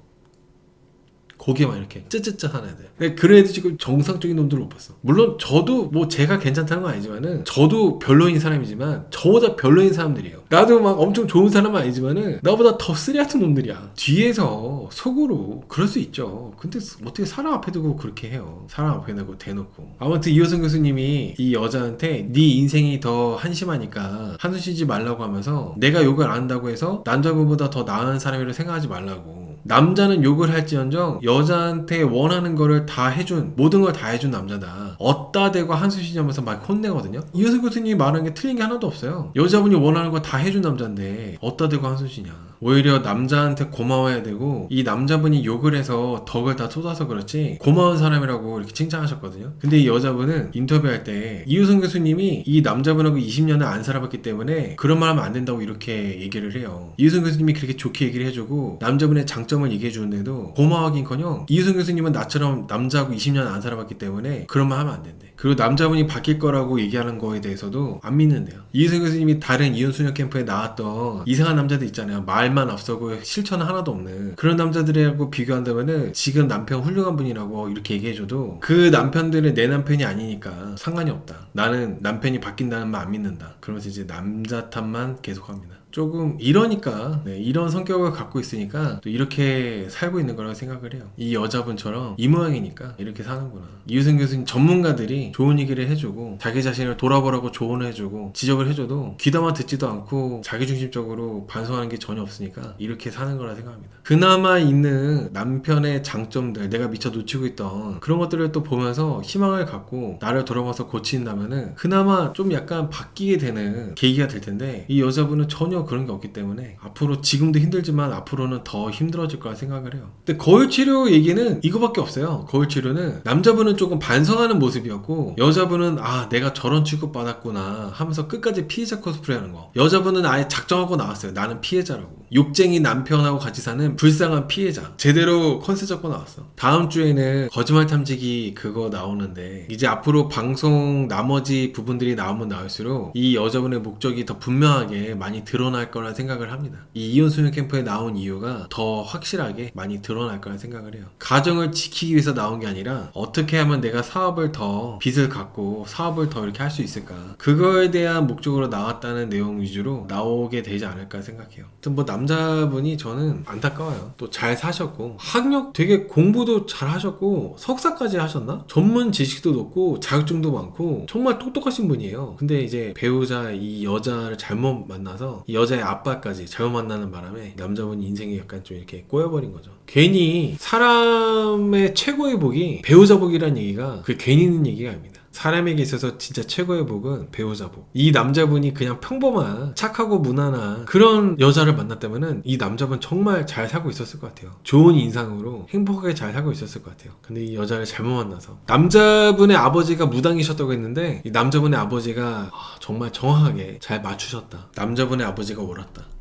고개만 이렇게 쯔쯔쯔 하는 애들. 근데 그런 애들 지금 정상적인 놈들을 못 봤어. 물론 저도 뭐 제가 괜찮다는 건 아니지만은 저도 별로인 사람이지만 저보다 별로인 사람들이에요. 나도 막 엄청 좋은 사람은 아니지만은 나보다 더 쓰레기 놈들이야. 뒤에서 속으로 그럴 수 있죠. 근데 어떻게 사람 앞에 두고 그렇게 해요. 사람 앞에 두고 대놓고. 아무튼 이호선 교수님이 이 여자한테 네 인생이 더 한심하니까 한숨 쉬지 말라고 하면서 내가 욕을 안 한다고 해서 남자분보다 더 나은 사람이라고 생각하지 말라고. 남자는 욕을 할지언정 여자한테 원하는 거를 다 해준, 모든 걸 다 해준 남자다. 어따 대고 한숨 쉬자면서 막 혼내거든요. 이호선 교수님이 말하는 게 틀린 게 하나도 없어요. 여자분이 원하는 거 다 해준 남자인데 어따 대고 한숨 쉬냐. 오히려 남자한테 고마워야 되고 이 남자분이 욕을 해서 덕을 다 쏟아서 그렇지 고마운 사람이라고 이렇게 칭찬하셨거든요. 근데 이 여자분은 인터뷰할 때 이호선 교수님이 이 남자분하고 20년을 안 살아봤기 때문에 그런 말 하면 안 된다고 이렇게 얘기를 해요. 이호선 교수님이 그렇게 좋게 얘기를 해주고 남자분의 장점을 얘기해 주는데도 고마워하긴커녕 이호선 교수님은 나처럼 남자하고 20년 안 살아봤기 때문에 그런 말 하면 안 된대. 그리고 남자분이 바뀔 거라고 얘기하는 거에 대해서도 안 믿는데요. 이호선 교수님이 다른 이혼 수녀 캠프에 나왔던 이상한 남자들 있잖아요. 말만 앞서고 실천은 하나도 없는 그런 남자들하고 비교한다면은 지금 남편 훌륭한 분이라고 이렇게 얘기해줘도 그 남편들은 내 남편이 아니니까 상관이 없다. 나는 남편이 바뀐다는 말 안 믿는다. 그러면서 이제 남자 탓만 계속합니다. 조금 이러니까 이런 성격을 갖고 있으니까 또 이렇게 살고 있는 거라고 생각을 해요. 이 여자분처럼 이 모양이니까 이렇게 사는구나. 이호선 교수님 전문가들이 좋은 얘기를 해주고 자기 자신을 돌아보라고 조언을 해주고 지적을 해줘도 귀담아 듣지도 않고 자기중심적으로 반성하는 게 전혀 없으니까 이렇게 사는 거라 생각합니다. 그나마 있는 남편의 장점들, 내가 미처 놓치고 있던 그런 것들을 또 보면서 희망을 갖고 나를 돌아봐서 고친다면은 그나마 좀 약간 바뀌게 되는 계기가 될 텐데 이 여자분은 전혀 그런 게 없기 때문에 앞으로 지금도 힘들지만 앞으로는 더 힘들어질 거라 생각을 해요. 근데 거울치료 얘기는 이거밖에 없어요. 거울치료는 남자분은 조금 반성하는 모습이었고 여자분은 아 내가 저런 취급받았구나 하면서 끝까지 피해자 코스프레 하는 거. 여자분은 아예 작정하고 나왔어요. 나는 피해자라고. 욕쟁이 남편하고 같이 사는 불쌍한 피해자. 제대로 컨셉 잡고 나왔어. 다음 주에는 거짓말 탐지기 그거 나오는데 이제 앞으로 방송 나머지 부분들이 나오면 나올수록 이 여자분의 목적이 더 분명하게 많이 드러날 거라 생각을 합니다. 이 이혼 수녀 캠프에 나온 이유가 더 확실하게 많이 드러날 거라 생각을 해요. 가정을 지키기 위해서 나온 게 아니라 어떻게 하면 내가 사업을 더 빚을 갚고 사업을 더 이렇게 할 수 있을까. 그거에 대한 목적으로 나왔다는 내용 위주로 나오게 되지 않을까 생각해요. 아무튼 뭐 남자분이 저는 안타까워요. 또 잘 사셨고 학력 되게 공부도 잘 하셨고 석사까지 하셨나? 전문 지식도 높고 자격증도 많고 정말 똑똑하신 분이에요. 근데 이제 배우자 이 여자를 잘못 만나서 이 여자의 아빠까지 잘못 만나는 바람에 남자분 인생이 약간 좀 이렇게 꼬여버린 거죠. 괜히 사람의 최고의 복이 배우자 복이라는 얘기가 그 괜히 있는 얘기가 아닙니다. 사람에게 있어서 진짜 최고의 복은 배우자 복. 이 남자분이 그냥 평범한 착하고 무난한 그런 여자를 만났다면은 이 남자분 정말 잘 살고 있었을 것 같아요. 좋은 인상으로 행복하게 잘 살고 있었을 것 같아요. 근데 이 여자를 잘못 만나서 남자분의 아버지가 무당이셨다고 했는데 이 남자분의 아버지가 정말 정확하게 잘 맞추셨다. 남자분의 아버지가 옳았다.